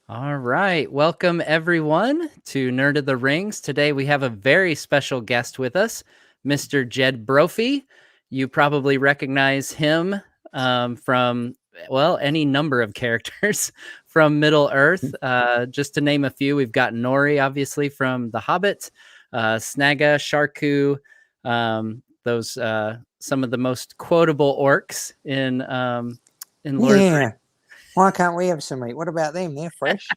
All right. Welcome, everyone, to Nerd of the Rings. Today, we have a very special guest with us, Mr. Jed Brophy. You probably recognize him from, well, any number of characters from Middle Earth. Just to name a few, we've got Nori, obviously, from The Hobbit, Snaga, Sharku, those some of the most quotable orcs in Lord of the Rings. Yeah. Why can't we have some meat? What about them? They're fresh.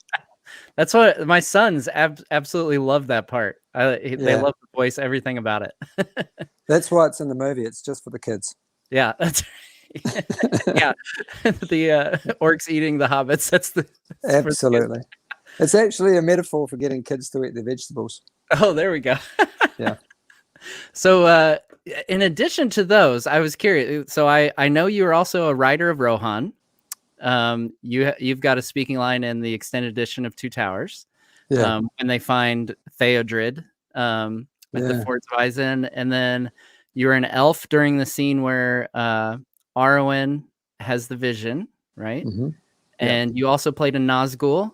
That's what my sons absolutely love that part. They Yeah. love the voice, everything about it. That's why it's in the movie. It's just for the kids. Yeah, that's yeah. The orcs eating the hobbits. That's for the Absolutely. It's actually a metaphor for getting kids to eat their vegetables. Oh, there we go. Yeah. So, in addition to those, I was curious. So, I know you are also a Rider of Rohan. You've got a speaking line in the extended edition of Two Towers. Yeah. When they find Theodred with the Fords of Eisen, and then you're an elf during the scene where Arwen has the vision, right? Mm-hmm. And you also played a Nazgul.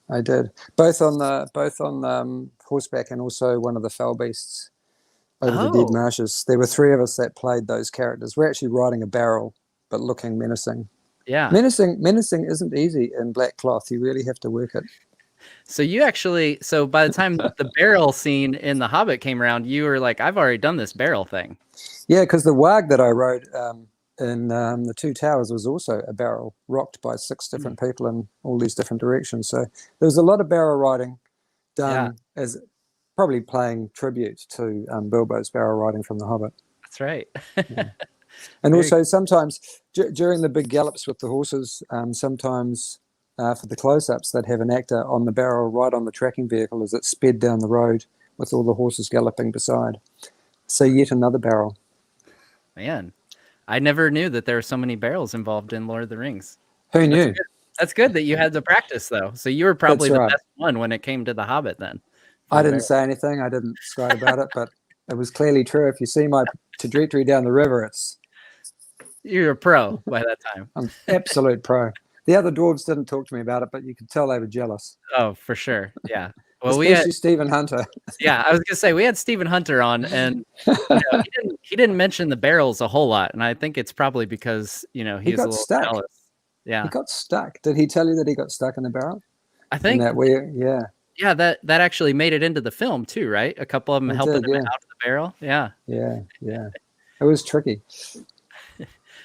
I did both on horseback and also one of the fell beasts over the dead marshes. There were three of us that played those characters. We're actually riding a barrel, but looking menacing. Yeah, menacing isn't easy in black cloth. You really have to work it. So by the time the barrel scene in The Hobbit came around, you were like, I've already done this barrel thing. Yeah, because the wag that I rode in the Two Towers was also a barrel rocked by six different people in all these different directions. So there was a lot of barrel riding done as probably playing tribute to Bilbo's barrel riding from The Hobbit. That's right. Yeah. And also sometimes during the big gallops with the horses, sometimes for the close-ups, they'd have an actor on the barrel right on the tracking vehicle as it sped down the road with all the horses galloping beside. So yet another barrel. Man, I never knew that there were so many barrels involved in Lord of the Rings. Who knew? That's good that you had to practice, though. So you were probably the best one when it came to The Hobbit then. I didn't say anything. I didn't write about it, but it was clearly true. If you see my trajectory down the river, you're a pro by that time. I'm absolute pro. The other dwarves didn't talk to me about it, but you could tell they were jealous. Oh, for sure. Yeah. Well, especially Stephen Hunter. Yeah, I was gonna say we had Stephen Hunter on, and he didn't mention the barrels a whole lot, and I think it's probably because he was a little jealous. Yeah, he got stuck. Did he tell you that he got stuck in the barrel? I think that way. Yeah. Yeah, that actually made it into the film too, right? A couple of them helping him out of the barrel. Yeah. Yeah. Yeah. It was tricky.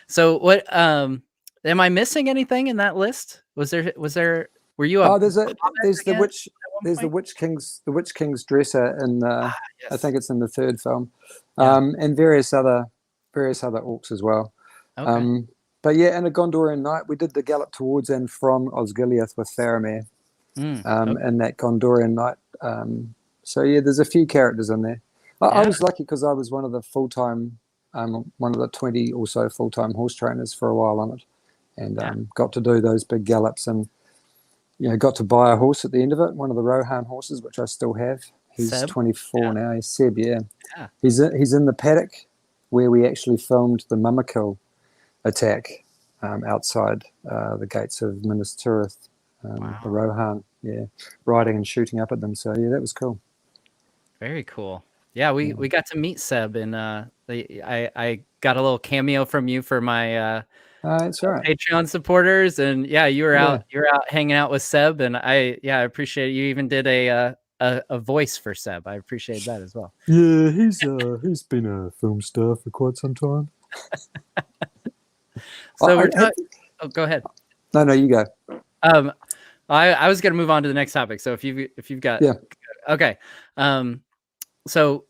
So what? Am I missing anything in that list? Was there? Were you? There's the witch king's dresser in yes. I think it's in the third film, and various other orcs as well. Okay. But yeah, and a Gondorian knight. We did the gallop towards and from Osgiliath with Faramir, and that Gondorian knight. So yeah, there's a few characters in there. I was lucky because I was one of the full-time, one of the 20 or so full-time horse trainers for a while on it, and got to do those big gallops and got to buy a horse at the end of it, one of the Rohan horses, which I still have. He's Seb? 24 now. He's Seb, yeah. He's in the paddock where we actually filmed the Mummakill attack outside the gates of Minas Tirith, the Rohan, riding and shooting up at them. So yeah, that was cool. Very cool. Yeah, we got to meet Seb, and I got a little cameo from you for my that's right. Patreon supporters, and you were out hanging out with Seb, and I appreciate it. You even did a voice for Seb. I appreciate that as well. Yeah, he's been a film star for quite some time. So go ahead. No, you go. I was going to move on to the next topic. So if you've got okay. So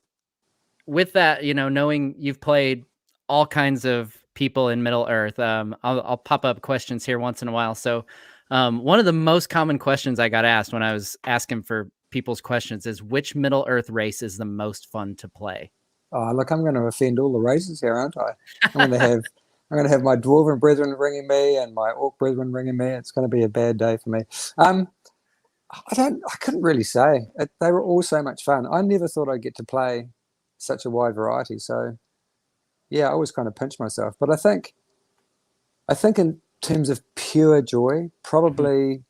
with that, knowing you've played all kinds of people in Middle Earth, I'll pop up questions here once in a while. So one of the most common questions I got asked when I was asking for people's questions is, which Middle Earth race is the most fun to play? Oh, look, I'm going to offend all the races here, aren't I? I'm going to have my dwarven brethren ringing me and my orc brethren ringing me. It's going to be a bad day for me. I couldn't really say. They were all so much fun. I never thought I'd get to play such a wide variety. So yeah, I always kind of pinch myself. But I think in terms of pure joy, probably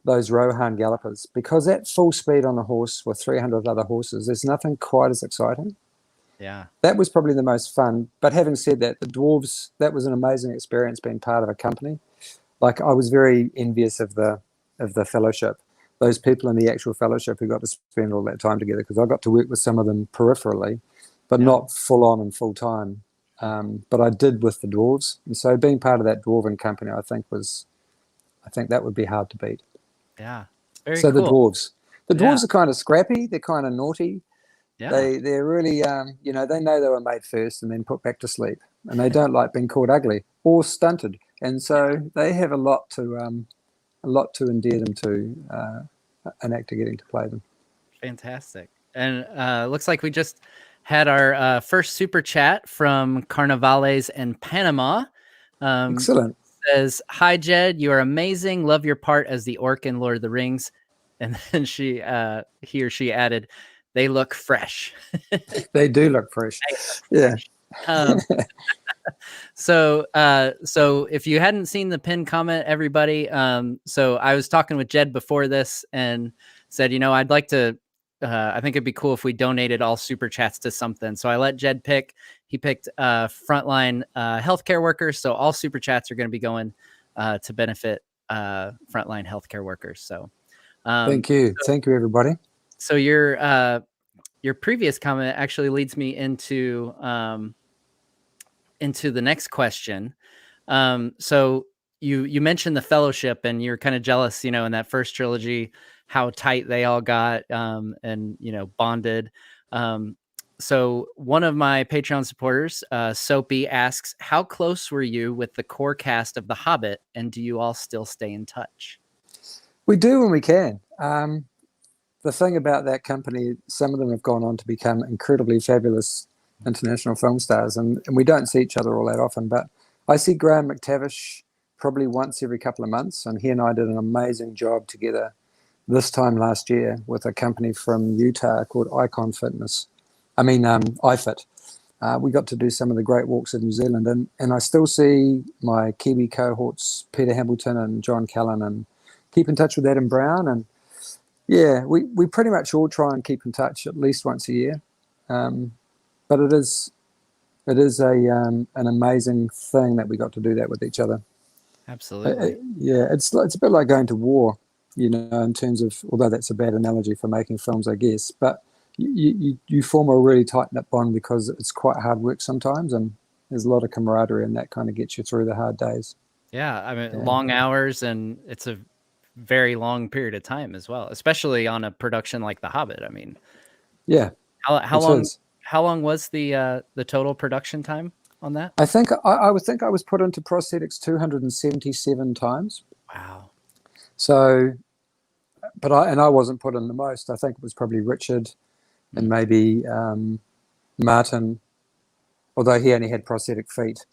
those Rohan gallopers, because at full speed on a horse with 300 other horses, there's nothing quite as exciting. Yeah. That was probably the most fun. But having said that, the dwarves, that was an amazing experience being part of a company. Like, I was very envious of the fellowship, those people in the actual fellowship who got to spend all that time together, because I got to work with some of them peripherally, but not full on and full time. But I did with the dwarves. And so being part of that dwarven company, I think that would be hard to beat. Yeah. Very so cool. the dwarves are kind of scrappy. They're kind of naughty. Yeah. They're really, they know they were made first and then put back to sleep, and they don't like being called ugly or stunted, and so they have a lot to endear them to an actor getting to play them. Fantastic. And looks like we just had our first super chat from Carnavales in Panama. Excellent. Says, "Hi Jed, you are amazing. Love your part as the orc in Lord of the Rings." And then he or she added, "They look fresh." They do look fresh. Yeah. So if you hadn't seen the pinned comment, everybody, so I was talking with Jed before this and said, I'd like to, I think it'd be cool if we donated all super chats to something. So I let Jed pick. He picked frontline healthcare workers. So all super chats are going to be going to benefit frontline healthcare workers. So thank you, everybody. So your previous comment actually leads me into the next question. So you mentioned the fellowship, and you're kind of jealous, in that first trilogy, how tight they all got, and bonded. So one of my Patreon supporters, Soapy, asks, how close were you with the core cast of The Hobbit, and do you all still stay in touch? We do when we can. The thing about that company, some of them have gone on to become incredibly fabulous international film stars, and we don't see each other all that often, but I see Graham McTavish probably once every couple of months, and he and I did an amazing job together this time last year with a company from Utah called iFit. We got to do some of the great walks of New Zealand, and I still see my Kiwi cohorts, Peter Hamilton and John Callan, and keep in touch with Adam Brown, and yeah, we pretty much all try and keep in touch at least once a year. But it is an amazing thing that we got to do that with each other. Absolutely. It's a bit like going to war, in terms of, although that's a bad analogy for making films, I guess, but you form a really tight-knit bond because it's quite hard work sometimes, and there's a lot of camaraderie, and that kind of gets you through the hard days. Yeah, I mean, long hours, and it's a very long period of time as well, especially on a production like The Hobbit. I mean, yeah. How long was the total production time on that? I think I was put into prosthetics 277 times. Wow. So, but I wasn't put in the most. I think it was probably Richard and maybe Martin, although he only had prosthetic feet.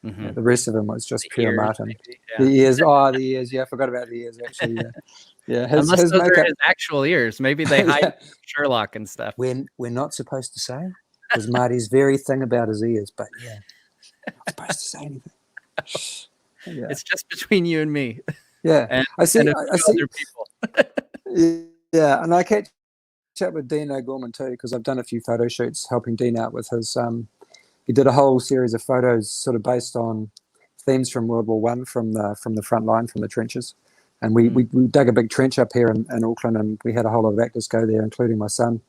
Mm-hmm. The rest of them was just pure Martin. Maybe, yeah. The ears. Yeah, I forgot about the ears, actually. Yeah. Unless those are his actual ears. Maybe they hide Sherlock and stuff. We're not supposed to say, because Marty's very thing about his ears, but yeah, I'm not supposed to say anything. Yeah. It's just between you and me. Yeah, and, I see other people. Yeah, and I catch up with Dean O'Gorman too, because I've done a few photo shoots helping Dean out with his. He did a whole series of photos, sort of based on themes from World War I, from the front line, from the trenches, and we dug a big trench up here in Auckland, and we had a whole lot of actors go there, including my son,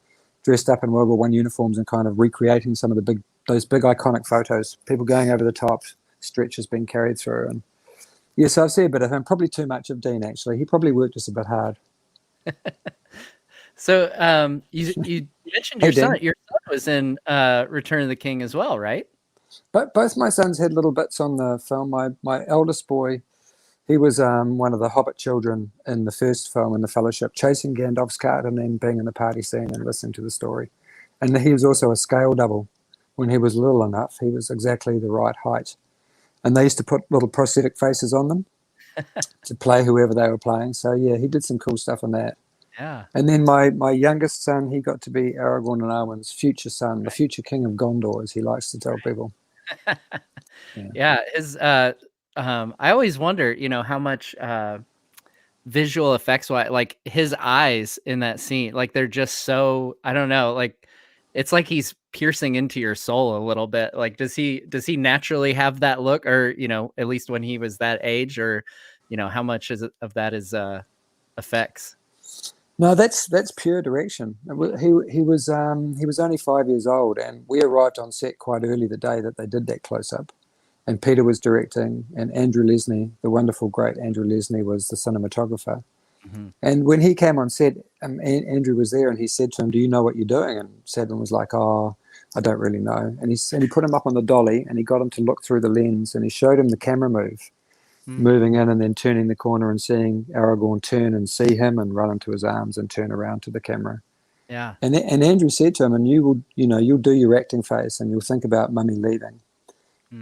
dressed up in World War I uniforms and kind of recreating some of those big iconic photos, people going over the top, stretchers being carried through, and yes, I've seen a bit of him. Probably too much of Dean, actually. He probably worked us a bit hard. So you mentioned your son. Your son was in Return of the King as well, right? But both my sons had little bits on the film. My eldest boy, he was one of the Hobbit children in the first film in the Fellowship, chasing Gandalf's cart and then being in the party scene and listening to the story. And he was also a scale double. When he was little enough, he was exactly the right height. And they used to put little prosthetic faces on them to play whoever they were playing. So yeah, he did some cool stuff on that. Yeah. And then my youngest son, he got to be Aragorn and Arwen's future son, the future king of Gondor, as he likes to tell people. Yeah. His I always wonder, how much visual effects, like his eyes in that scene, like they're just so, I don't know, like it's like he's piercing into your soul a little bit. Like, does he naturally have that look, or, you know, at least when he was that age, or, you know, how much is it, of that is effects? No, that's pure direction. He was only 5 years old, and we arrived on set quite early the day that they did that close up. And Peter was directing, and Andrew Lesnie, the wonderful, great Andrew Lesnie, was the cinematographer. Mm-hmm. And when he came on set, Andrew was there, and he said to him, "Do you know what you're doing?" And Sadler was like, "Oh, I don't really know." And he put him up on the dolly, and he got him to look through the lens, and he showed him the camera moving in and then turning the corner and seeing Aragorn turn and see him and run into his arms and turn around to the camera. Yeah. And Andrew said to him, "And you'll do your acting face, and you'll think about Mummy leaving,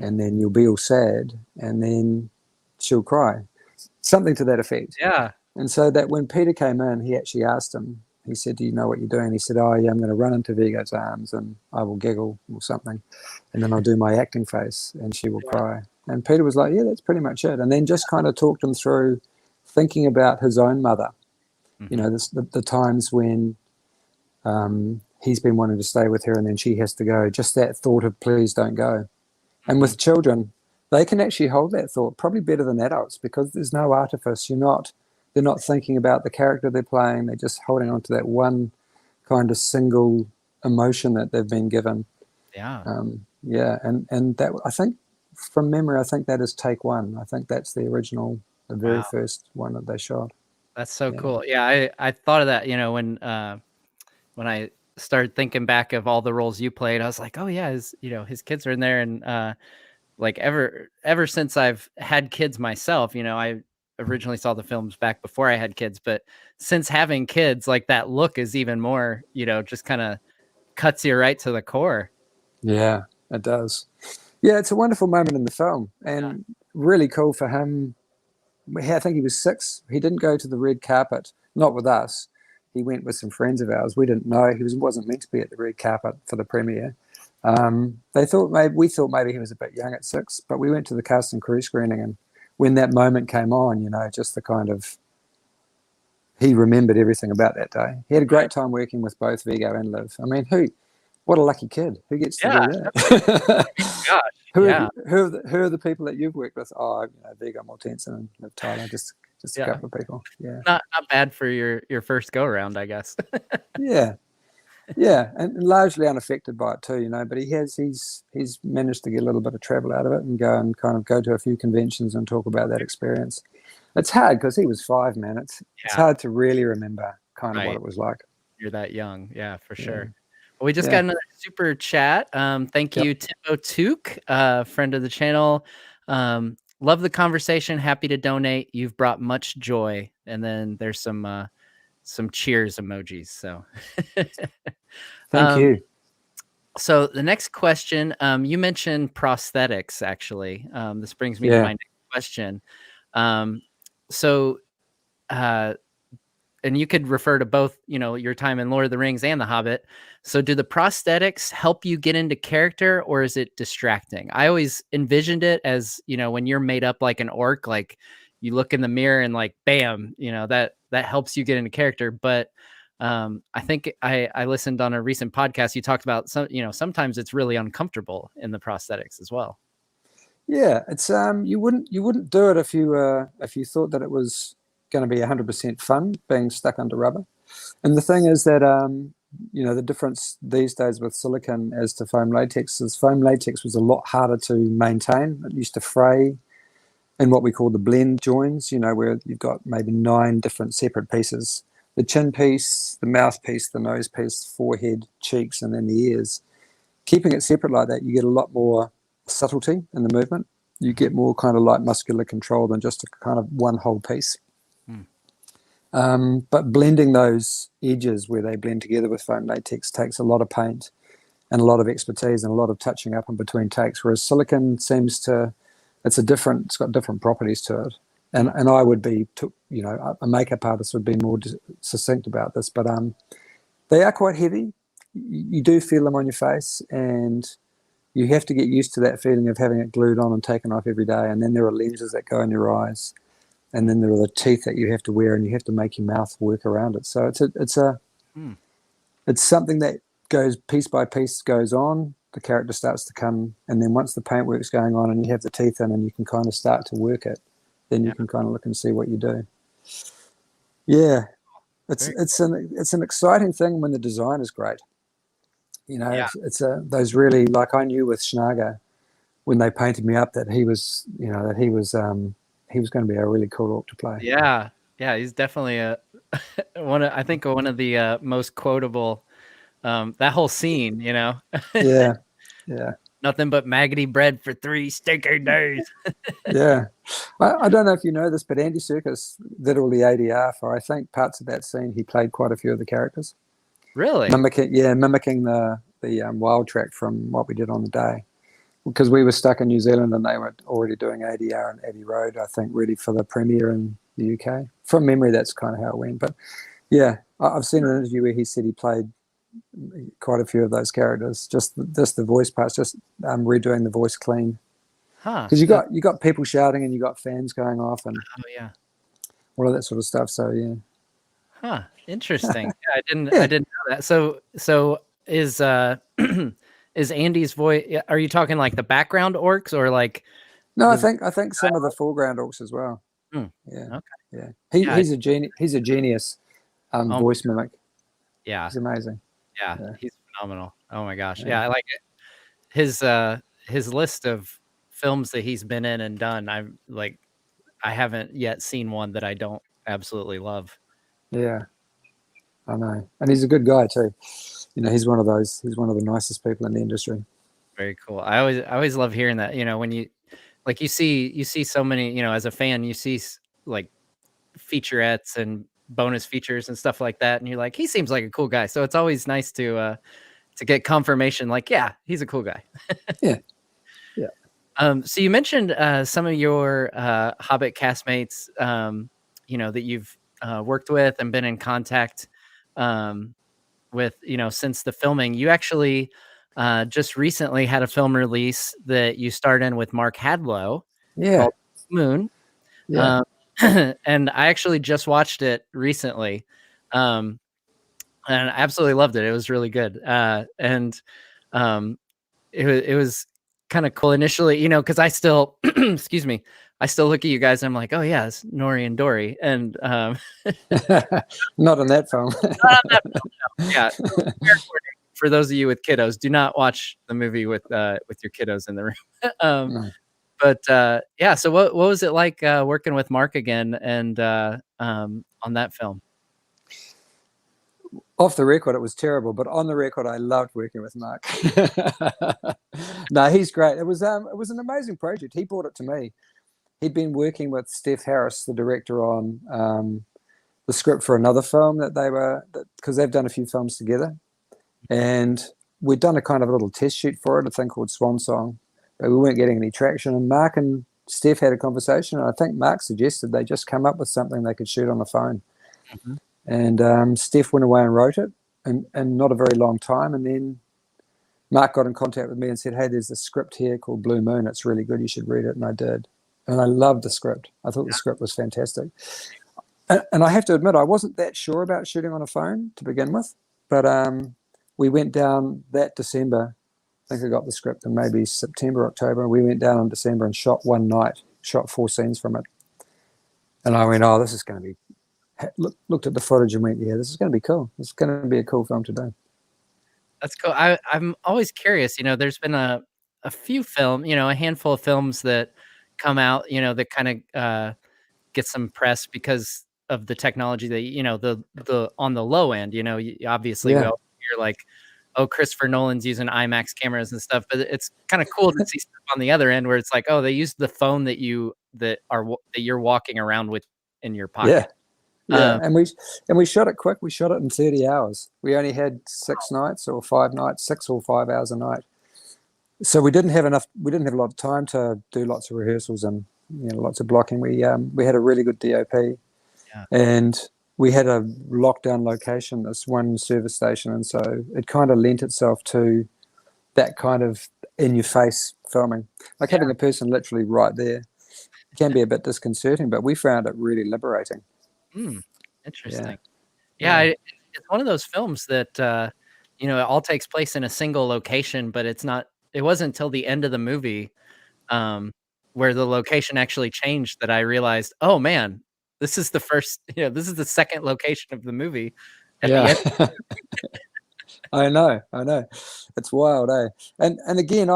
and then you'll be all sad, and then she'll cry," something to that effect. Yeah. And so that when Peter came in, he actually asked him, he said, "Do you know what you're doing?" He said, "Oh, yeah, I'm going to run into Viggo's arms and I will giggle or something. And then I'll do my acting face and she will cry." And Peter was like, "Yeah, that's pretty much it." And then just kind of talked him through thinking about his own mother, you know, the times when he's been wanting to stay with her and then she has to go. Just that thought of, please don't go. And with children, they can actually hold that thought probably better than adults, because there's no artifice. They're not thinking about the character they're playing. They're just holding on to that one kind of single emotion that they've been given. Yeah. And that, I think, from memory, I think that is take one. I think that's the original, the very first one that they shot. That's so cool. Yeah, I thought of that, you know, when I started thinking back of all the roles you played, I was like, oh yeah, his kids are in there. And like ever since I've had kids myself, you know, I originally saw the films back before I had kids, but since having kids, like that look is even more, you know, just kind of cuts you right to the core. Yeah, it does. Yeah, it's a wonderful moment in the film, and really cool for him. I think he was 6. He didn't go to the red carpet, not with us. He went with some friends of ours. We didn't know wasn't meant to be at the red carpet for the premiere. We thought maybe he was a bit young at 6, but we went to the cast and crew screening, and when that moment came on, you know, just the kind of, he remembered everything about that day. He had a great time working with both Viggo and Liv. I mean, what a lucky kid. Who gets to do that? Gosh, who are the people that you've worked with? Oh, you know, Viggo Mortensen and Liv Tyler, just a couple of people. Yeah. Not bad for your first go around, I guess. Yeah, and largely unaffected by it too, you know. But he's managed to get a little bit of travel out of it and go to a few conventions and talk about that experience. It's hard because he was 5, man. It's hard to really remember kind of what it was like. You're that young, yeah, for sure. Well, we just got another super chat. Thank you, Timo Took, friend of the channel. Love the conversation. Happy to donate. You've brought much joy. And then there's some cheers emojis. So thank you. So the next question, you mentioned prosthetics, actually. This brings me to my next question. And you could refer to both, you know, your time in Lord of the Rings and The Hobbit. So do the prosthetics help you get into character, or is it distracting? I always envisioned it as, you know, when you're made up like an orc, like you look in the mirror and like, bam, you know, that helps you get into character. But I think I listened on a recent podcast. You talked about sometimes it's really uncomfortable in the prosthetics as well. Yeah, it's you wouldn't do it if you thought that it was going to be 100% fun being stuck under rubber. And the thing is that you know, the difference these days with silicone as to foam latex is foam latex was a lot harder to maintain. It used to fray in what we call the blend joins, you know, where you've got maybe 9 different separate pieces: the chin piece, the mouth piece, the nose piece, forehead, cheeks, and then the ears. Keeping it separate like that, you get a lot more subtlety in the movement. You get more kind of like muscular control than just a kind of one whole piece. But blending those edges where they blend together with foam latex takes a lot of paint and a lot of expertise and a lot of touching up in between takes, whereas silicone it's got different properties to it. And I would be, you know, a makeup artist would be more succinct about this, but they are quite heavy. You do feel them on your face, and you have to get used to that feeling of having it glued on and taken off every day. And then there are lenses that go in your eyes. and then there are the teeth that you have to wear, and you have to make your mouth work around it. So it's something that goes piece by piece, goes on. The character starts to come, and then once the paintwork's going on, and you have the teeth in, and you can kind of start to work it, then you can kind of look and see what you do. Yeah, it's an exciting thing when the design is great. It's those really, like I knew with Schnager when they painted me up that he was going to be a really cool orc to play. Yeah, he's definitely one of the most quotable. That whole scene, Yeah. Nothing but maggoty bread for 3 stinking days. Yeah. I don't know if you know this, but Andy Serkis did all the ADR for, I think, parts of that scene. He played quite a few of the characters. Really? Mimicking the wild track from what we did on the day. Because we were stuck in New Zealand and they were already doing ADR in Abbey Road, I think, ready for the premiere in the UK. From memory, that's kind of how it went. But yeah, I've seen an interview where he said he played quite a few of those characters, just the voice parts, just redoing the voice clean. Because you got people shouting and you got fans going off and all of that sort of stuff. So yeah. Interesting. I didn't know that. So is is Andy's voice? Are you talking like the background orcs or like? No, I think some of the foreground orcs as well. Yeah. Okay. Yeah. He's a genius. He's a genius voice mimic. Yeah. He's amazing. Yeah, he's phenomenal. Oh my gosh. Yeah, I like it. His list of films that he's been in and done, I haven't yet seen one that I don't absolutely love. Yeah. I know. And he's a good guy too. He's one of the nicest people in the industry. Very cool. I always love hearing that, when you see so many, as a fan, you see like featurettes and bonus features and stuff like that, and you're like, he seems like a cool guy. So it's always nice to get confirmation, like, yeah, he's a cool guy. Yeah. So you mentioned some of your Hobbit castmates, that you've worked with and been in contact with, since the filming. You actually just recently had a film release that you starred in with Mark Hadlow called Moon. Yeah. And I actually just watched it recently, and I absolutely loved it. It was really good, and it was kind of cool initially, because I still, excuse me, I still look at you guys and I'm like, oh yeah, it's Nori and Dory, and not in that film. No. Yeah. For those of you with kiddos, do not watch the movie with your kiddos in the room. No. But so what was it like working with Mark again and on that film? Off the record, it was terrible, but on the record, I loved working with Mark. No, he's great. It was an amazing project. He brought it to me. He'd been working with Steph Harris, the director, on the script for another film because they've done a few films together, and we'd done a kind of a little test shoot for it, a thing called Swan Song. But we weren't getting any traction, and Mark and Steph had a conversation, and I think Mark suggested they just come up with something they could shoot on the phone. Mm-hmm. And Steph went away and wrote it, and not a very long time, and then Mark got in contact with me and said, hey, there's a script here called Blue Moon. It's really good. You should read it, and I did. And I loved the script. I thought the script was fantastic. And I have to admit, I wasn't that sure about shooting on a phone to begin with, but we went down that December. I think I got the script in maybe September, October. We went down in December and shot one night, shot 4 scenes from it. And I went, oh, this is going to be, looked at the footage and went, yeah, this is going to be cool. This is going to be a cool film to do. That's cool. I'm always curious, there's been a few a handful of films that come out, that kind of get some press because of the technology that, the on the low end, obviously we all hear like, oh, Christopher Nolan's using IMAX cameras and stuff, but it's kind of cool to see stuff on the other end where it's like, oh, they used the phone that you're walking around with in your pocket. Yeah, and we shot it quick. We shot it in 30 hours. We only had 6 nights or 5 nights, 6 or 5 hours a night. So we didn't have a lot of time to do lots of rehearsals and lots of blocking. We had a really good DOP, and we had a lockdown location, this one service station, and so it kind of lent itself to that kind of in-your-face filming, like having a person literally right there. can be a bit disconcerting, but we found it really liberating. Interesting. Yeah, it's one of those films that you know, it all takes place in a single location, but it wasn't until the end of the movie where the location actually changed that I realized, oh man, this is the first, you know, this is the second location of the movie at the end. I know. It's wild, eh? And again,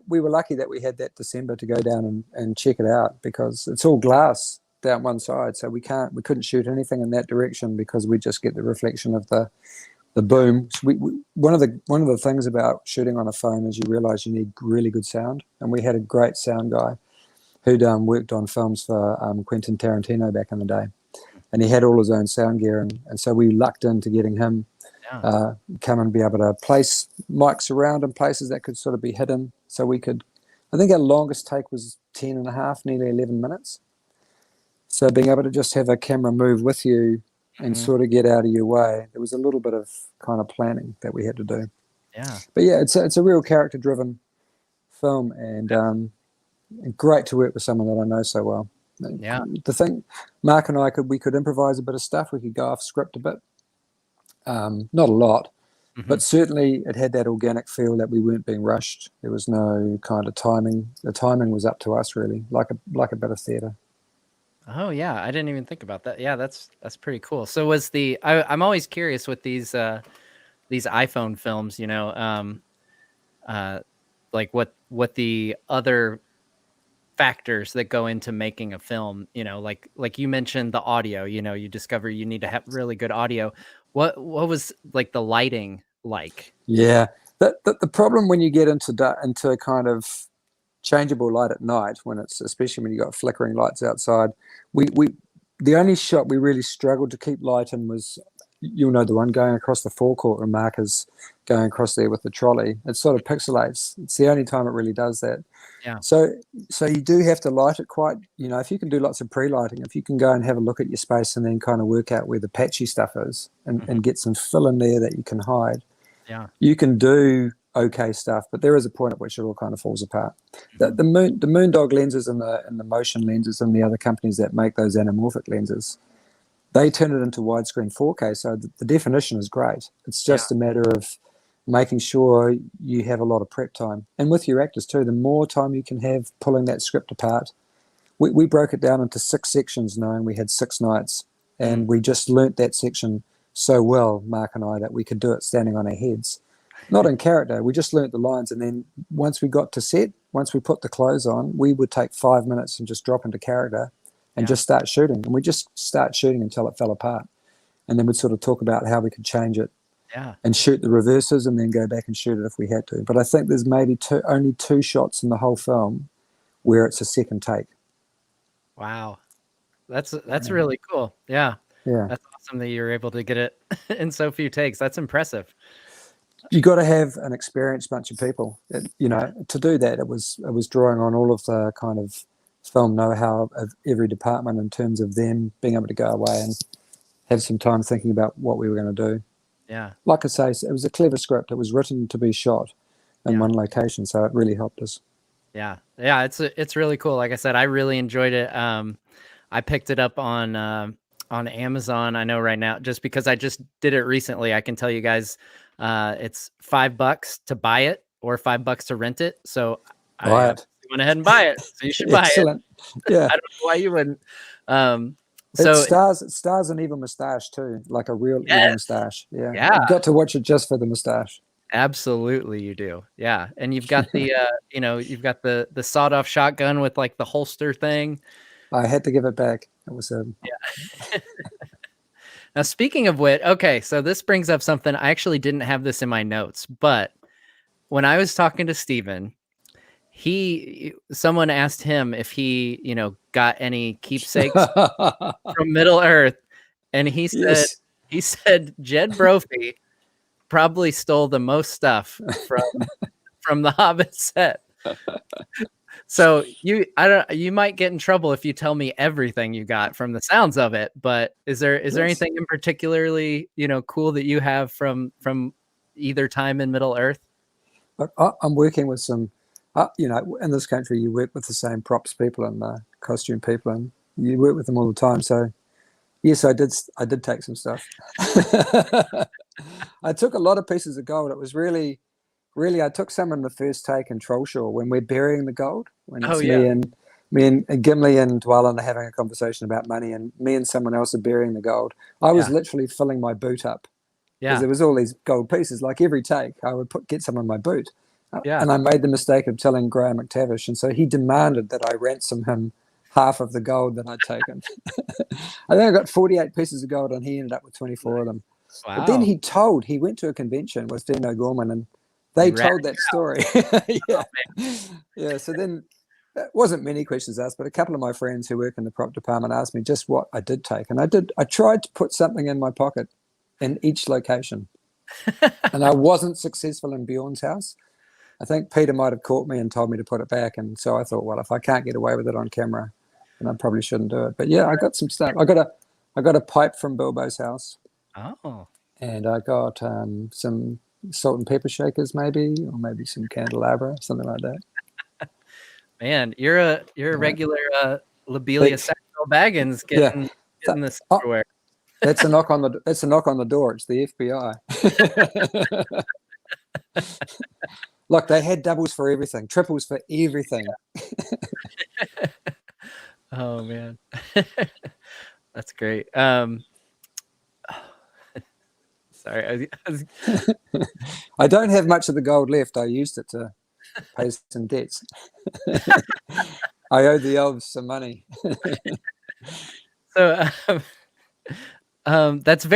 we were lucky that we had that December to go down and check it out, because it's all glass down one side, so we couldn't shoot anything in that direction because we just get the reflection of the boom. So one of the things about shooting on a phone is you realize you need really good sound, and we had a great sound guy who'd worked on films for Quentin Tarantino back in the day, and he had all his own sound gear, and so we lucked into getting him come and be able to place mics around in places that could sort of be hidden, so we could, I think our longest take was 10 and a half, nearly 11 minutes. So being able to just have a camera move with you and sort of get out of your way, there was a little bit of kind of planning that we had to do. Yeah. But yeah, it's a real character-driven film, and great to work with someone that I know so well. Yeah. The thing, Mark and I we could improvise a bit of stuff. We could go off script a bit. Not a lot, but certainly it had that organic feel that we weren't being rushed. There was no kind of timing. The timing was up to us, really, like a bit of theatre. Oh yeah, I didn't even think about that. Yeah, that's pretty cool. So was I'm always curious with these iPhone films, you know, like what the other factors that go into making a film, you know, like you mentioned the audio, you know, you discover you need to have really good audio. What was like the lighting like? Yeah, the problem when you get into a kind of changeable light at night, especially when you got flickering lights outside, the only shot we really struggled to keep light in was, you'll know the one going across the forecourt and Mark is going across there with the trolley. It sort of pixelates. It's the only time it really does that. Yeah. So you do have to light it quite, you know, if you can do lots of pre-lighting, if you can go and have a look at your space and then kind of work out where the patchy stuff is and get some fill in there that you can hide. Yeah. You can do okay stuff, but there is a point at which it all kind of falls apart. The Moondog lenses and the motion lenses and the other companies that make those anamorphic lenses, they turn it into widescreen 4K, so the definition is great. It's just a matter of making sure you have a lot of prep time. And with your actors too, the more time you can have pulling that script apart. We broke it down into 6 sections, knowing we had 6 nights, and we just learnt that section so well, Mark and I, that we could do it standing on our heads. Not in character, we just learnt the lines, and then once we got to set, once we put the clothes on, we would take 5 minutes and just drop into character and just start shooting. And we just start shooting until it fell apart. And then we'd sort of talk about how we could change it and shoot the reverses and then go back and shoot it if we had to. But I think there's maybe only 2 shots in the whole film where it's a second take. Wow. That's really cool. Yeah. Yeah. That's awesome that you were able to get it in so few takes. That's impressive. You got to have an experienced bunch of people. You know, to do that, it was drawing on all of the kind of film know-how of every department in terms of them being able to go away and have some time thinking about what we were going to do. Yeah. Like I say, it was a clever script. It was written to be shot in one location, so it really helped us. Yeah. Yeah, it's really cool. Like I said, I really enjoyed it. I picked it up on Amazon. I know right now, just because I just did it recently, I can tell you guys it's $5 to buy it or $5 to rent it. So I went ahead and buy it. So you should buy it. Yeah. I don't know why you wouldn't. So it stars an evil mustache too, like a real evil mustache. Yeah. You've got to watch it just for the mustache. Absolutely, you do. Yeah, and you've got the you know, you've got the sawed-off shotgun with like the holster thing. I had to give it back. It was yeah. Now, speaking of which, okay, so this brings up something. I actually didn't have this in my notes, but when I was talking to Steven, someone asked him if he, you know, got any keepsakes from Middle Earth, and he said Jed Brophy probably stole the most stuff from the Hobbit set. So you might get in trouble if you tell me everything you got from the sounds of it, but is there anything in particularly, you know, cool that you have from either time in Middle Earth? I'm working with some in this country, you work with the same props people and costume people, and you work with them all the time. So yes, I did take some stuff. I took a lot of pieces of gold. It was really, I took some in the first take in Trollshaw when we're burying the gold, when it's me and Gimli and Dwalin are having a conversation about money, and me and someone else are burying the gold. I was literally filling my boot up because there was all these gold pieces. Like every take, I would get some in my boot. And I made the mistake of telling Graham McTavish, and so he demanded that I ransom him half of the gold that I'd taken. I think I got 48 pieces of gold, and he ended up with 24 of them. Wow. But then he went to a convention with Dino Gorman, and they told that story. So then it wasn't many questions asked, but a couple of my friends who work in the prop department asked me just what I did take. And I tried to put something in my pocket in each location. And I wasn't successful in Bjorn's house. I think Peter might have caught me and told me to put it back. And so I thought, well, if I can't get away with it on camera, then I probably shouldn't do it. But yeah, I got some stuff. I got a pipe from Bilbo's house. Oh. And I got some salt and pepper shakers, maybe, or maybe some candelabra, something like that. Man, you're a regular Lobelia Sackville Baggins getting this everywhere. That's a knock on the door. It's the FBI. Look, they had doubles for everything, triples for everything. Oh man, that's great. Sorry, I don't have much of the gold left. I used it to pay some debts. I owe the elves some money. So that's a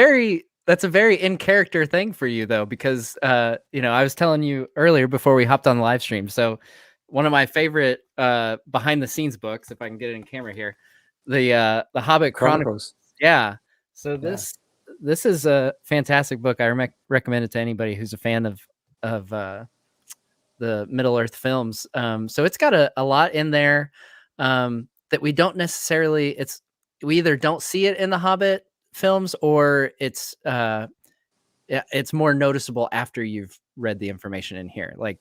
very in character thing for you though, because I was telling you earlier before we hopped on the live stream. So one of my favorite behind the scenes books, if I can get it in camera here, the Hobbit Chronicles. Yeah. So this is a fantastic book. I recommend it to anybody who's a fan of the Middle Earth films. So it's got a lot in there that we don't necessarily. We either don't see it in the Hobbit films, or it's more noticeable after you've read the information in here. Like,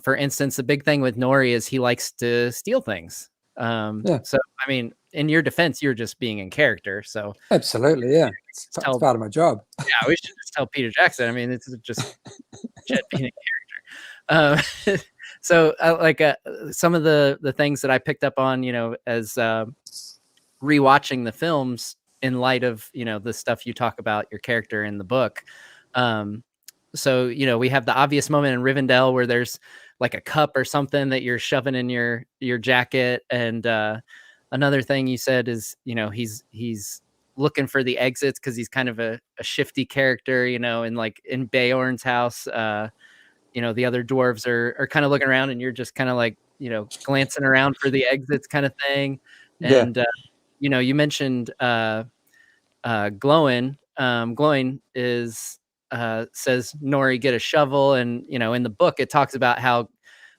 for instance, the big thing with Nori is he likes to steal things. So, I mean, in your defense, you're just being in character. So absolutely, yeah, it's part of my job. Yeah, we should just tell Peter Jackson. I mean, it's just Jed being a character. So, some of the things that I picked up on, as rewatching the films in light of the stuff you talk about your character in the book. So we have the obvious moment in Rivendell where there's like a cup or something that you're shoving in your jacket, and another thing you said is he's looking for the exits because he's kind of a shifty character, and like in Beorn's house, the other dwarves are kind of looking around, and you're just kind of like glancing around for the exits kind of thing. And you mentioned Glowin. Glowin is says Nori get a shovel, and in the book it talks about how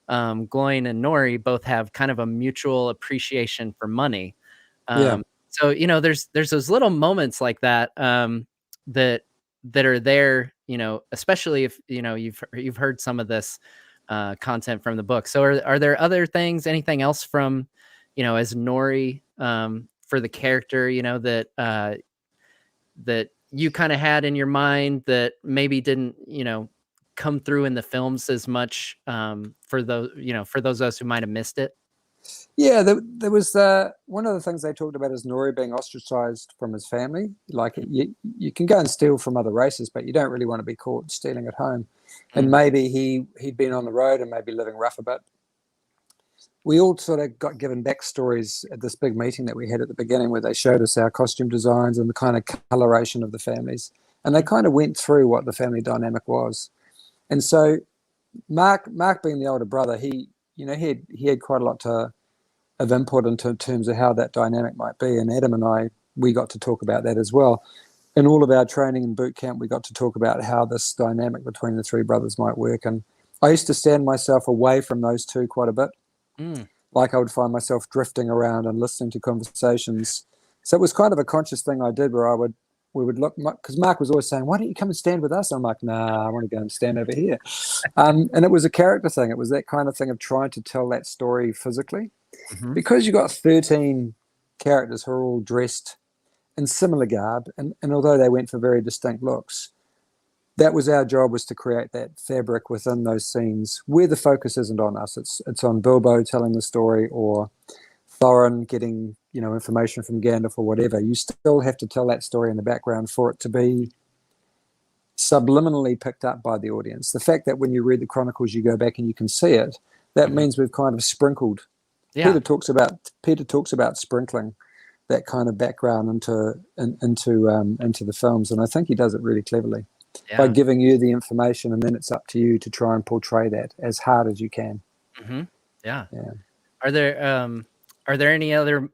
Glowin and Nori both have kind of a mutual appreciation for money. So there's those little moments like that that are there, especially if you've heard some of this content from the book. So are there other things, anything else from as Nori for the character that you kind of had in your mind that maybe didn't come through in the films as much for those of us who might have missed it? Yeah, there was one of the things they talked about is Nori being ostracized from his family. Like you can go and steal from other races, but you don't really want to be caught stealing at home. And maybe he'd been on the road and maybe living rough a bit. We all sort of got given backstories at this big meeting that we had at the beginning, where they showed us our costume designs and the kind of coloration of the families, and they kind of went through what the family dynamic was. And so Mark being the older brother, he had quite a lot of input into terms of how that dynamic might be. And Adam and I, we got to talk about that as well. In all of our training and boot camp, we got to talk about how this dynamic between the three brothers might work. And I used to stand myself away from those two quite a bit. Like I would find myself drifting around and listening to conversations. So it was kind of a conscious thing I did, where I would look, because Mark was always saying, "Why don't you come and stand with us?" I'm like, "Nah, I want to go and stand over here." And it was a character thing. It was that kind of thing of trying to tell that story physically, because you got 13 characters who are all dressed in similar garb, and although they went for very distinct looks, that was our job, was to create that fabric within those scenes where the focus isn't on us. It's on Bilbo telling the story, or Thorin getting, information from Gandalf or whatever. You still have to tell that story in the background for it to be subliminally picked up by the audience. The fact that when you read the Chronicles, you go back and you can see it, that means we've kind of sprinkled. Yeah. Peter talks about sprinkling that kind of background into the films, and I think he does it really cleverly by giving you the information, and then it's up to you to try and portray that as hard as you can. Yeah. Are there any other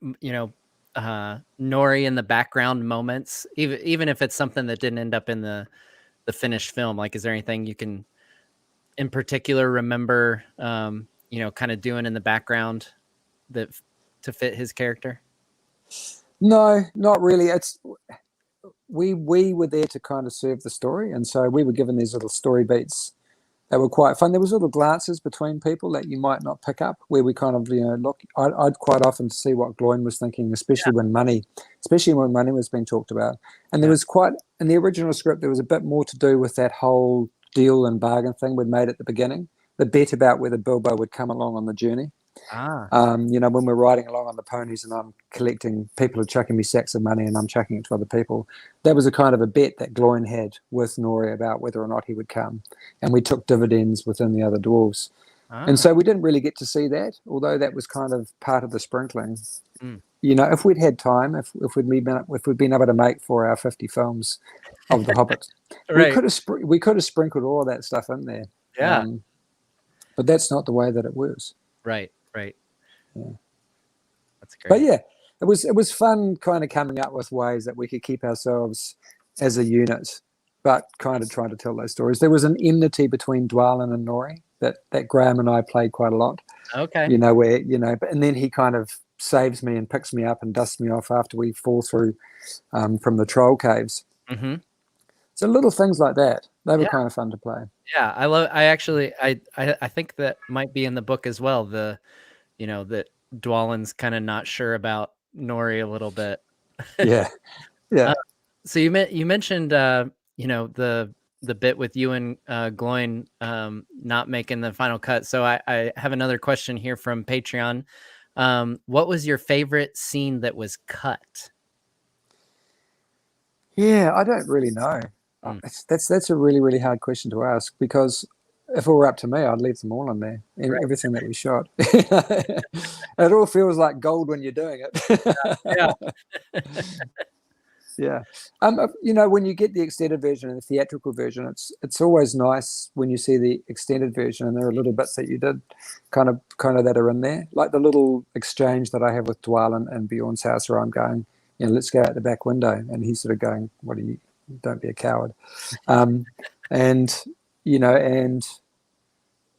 Nori in the background moments, even if it's something that didn't end up in the finished film? Like, is there anything you can in particular remember kind of doing in the background that to fit his character? No, not really. We were there to kind of serve the story, and so we were given these little story beats that were quite fun. There was little glances between people that you might not pick up, where we kind of look. I'd quite often see what Gloin was thinking, especially when money was being talked about. And there was quite, in the original script, there was a bit more to do with that whole deal and bargain thing we'd made at the beginning, the bet about whether Bilbo would come along on the journey. When we're riding along on the ponies and I'm collecting, people are chucking me sacks of money and I'm chucking it to other people. That was a kind of a bet that Gloin had with Nori about whether or not he would come, and we took dividends within the other dwarves. And so we didn't really get to see that, although that was kind of part of the sprinkling. If we'd had time, if we'd been able to make for our 50 films of the Hobbit, we could have sprinkled all of that stuff in there. But that's not the way that it works. Right. Yeah. That's great. But yeah, it was fun kind of coming up with ways that we could keep ourselves as a unit, but kind of trying to tell those stories. There was an enmity between Dwalin and Nori that Graham and I played quite a lot. Okay. And then he kind of saves me and picks me up and dusts me off after we fall through from the troll caves. So little things like that, they were kind of fun to play. Yeah, I think that might be in the book as well. That Dwalin's kind of not sure about Nori a little bit. Yeah. So you mentioned the bit with you and Gloin not making the final cut. So I have another question here from Patreon. What was your favorite scene that was cut? Yeah, I don't really know. That's a really, really hard question to ask, because if it were up to me, I'd leave them all in there, everything that we shot. It all feels like gold when you're doing it. Yeah. When you get the extended version and the theatrical version, it's always nice when you see the extended version and there are little bits that you did kind of that are in there, like the little exchange that I have with Dwalin and Bjorn's house, where I'm going, let's go out the back window, and he's sort of going, what are you? Don't be a coward. And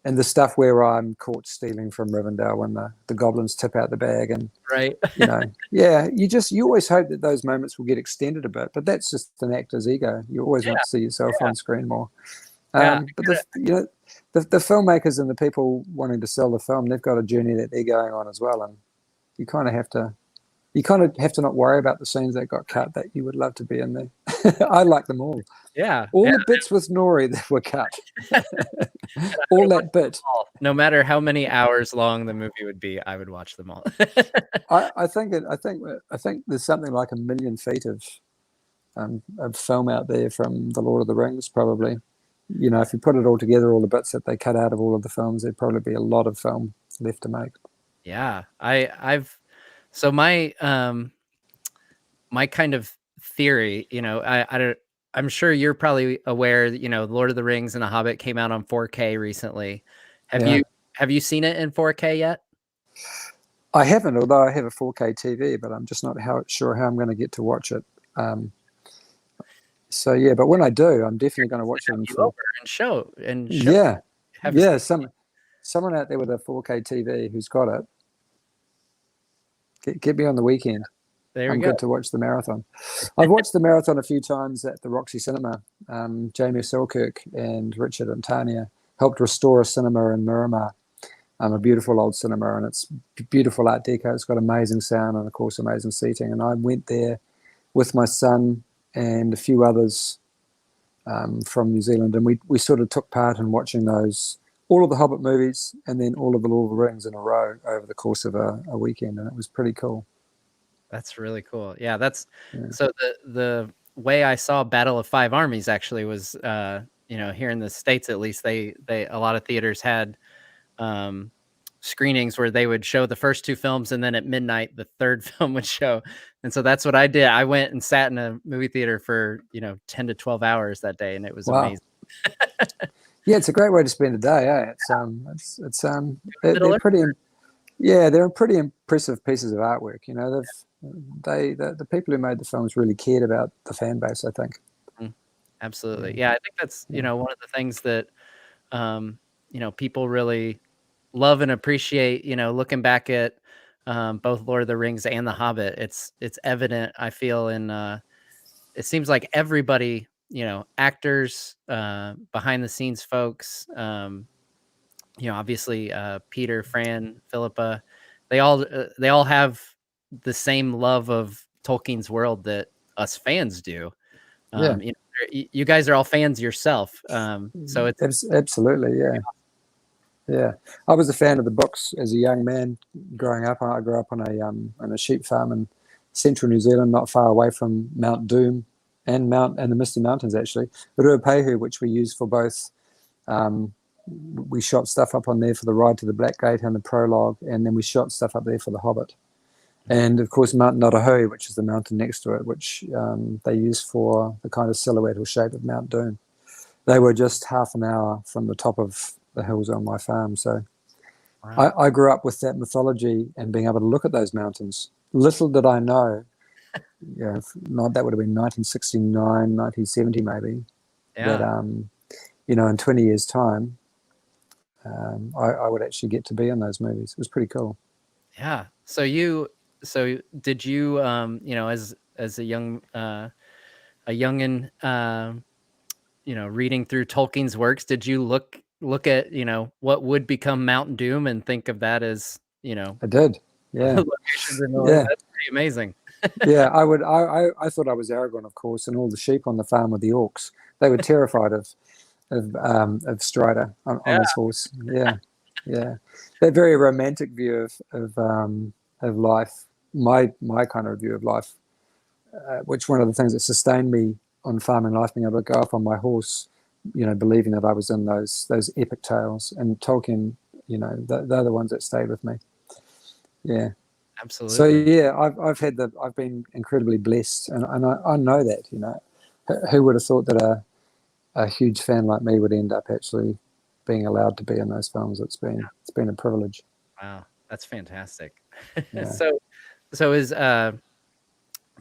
the stuff where I'm caught stealing from Rivendell when the goblins tip out the bag, and you always hope that those moments will get extended a bit, but that's just an actor's ego. You always want to see yourself on screen more. But the filmmakers and the people wanting to sell the film, they've got a journey that they're going on as well, and you kind of have to not worry about the scenes that got cut that you would love to be in there. I like them all. Yeah. All the bits with Nori that were cut. All that bit. No matter how many hours long the movie would be, I would watch them all. I think there's something like 1 million feet of film out there from The Lord of the Rings, probably. If you put it all together, all the bits that they cut out of all of the films, there'd probably be a lot of film left to make. Yeah. So my kind of theory, I'm sure you're probably aware that, Lord of the Rings and The Hobbit came out on 4K recently. Have you seen it in 4K yet? I haven't, although I have a 4K TV, but I'm just not sure how I'm going to get to watch it. But when I do, I'm definitely going to watch it in full. And show. Someone out there with a 4K TV who's got it. Get me on the weekend. There we go. Good to watch the marathon. I've watched the marathon a few times at the Roxy Cinema. Jamie Selkirk and Richard and Tanya helped restore a cinema in Miramar, a beautiful old cinema, and it's beautiful Art Deco. It's got amazing sound and, of course, amazing seating. And I went there with my son and a few others from New Zealand, and we sort of took part in watching all of the Hobbit movies and then all of the Lord of the Rings in a row over the course of a weekend, and it was pretty cool. That's really cool. Yeah, so the way I saw Battle of Five Armies actually was here in the States, at least, they a lot of theaters had screenings where they would show the first two films, and then at midnight the third film would show. And so that's what I did. I went and sat in a movie theater for 10 to 12 hours that day, and it was amazing. Yeah, it's a great way to spend a day. They're pretty. Yeah, they're pretty impressive pieces of artwork. The people who made the films really cared about the fan base, I think. Absolutely. Yeah, I think that's one of the things that people really love and appreciate. Looking back at both Lord of the Rings and The Hobbit, it's evident, I feel, in it seems like everybody, actors, behind the scenes folks, obviously Peter, Fran, Philippa, they all have the same love of Tolkien's world that us fans do. You guys are all fans yourself, so it's absolutely, yeah. I was a fan of the books as a young man growing up. I grew up on a sheep farm in central New Zealand, not far away from Mount Doom and the Misty Mountains, actually. Ruapehu, which we used for both. We shot stuff up on there for the ride to the Black Gate and the prologue, and then we shot stuff up there for the Hobbit. And of course, Mount Ngauruhoe, which is the mountain next to it, which they use for the kind of silhouette or shape of Mount Doom. They were just half an hour from the top of the hills on my farm. So wow. I grew up with that mythology and being able to look at those mountains. Little did I know, that would have been 1969, 1970 maybe, that, in 20 years' time, I would actually get to be in those movies. It was pretty cool. Yeah. So did you, as a youngin, reading through Tolkien's works, did you look at, what would become Mount Doom and think of that as, I did. Yeah. Locations in the land? That's pretty amazing. Yeah, I would. I thought I was Aragorn, of course, and all the sheep on the farm were the orcs. They were terrified of Strider on his horse. Yeah. That very romantic view of life, my kind of view of life, which one of the things that sustained me on farming life, being able to go up on my horse, believing that I was in those epic tales, and Tolkien, they're the ones that stayed with me. Yeah. Absolutely. So yeah, I've been incredibly blessed, and I know that, who would have thought that a huge fan like me would end up actually being allowed to be in those films. It's been a privilege. Wow, that's fantastic. Yeah. So is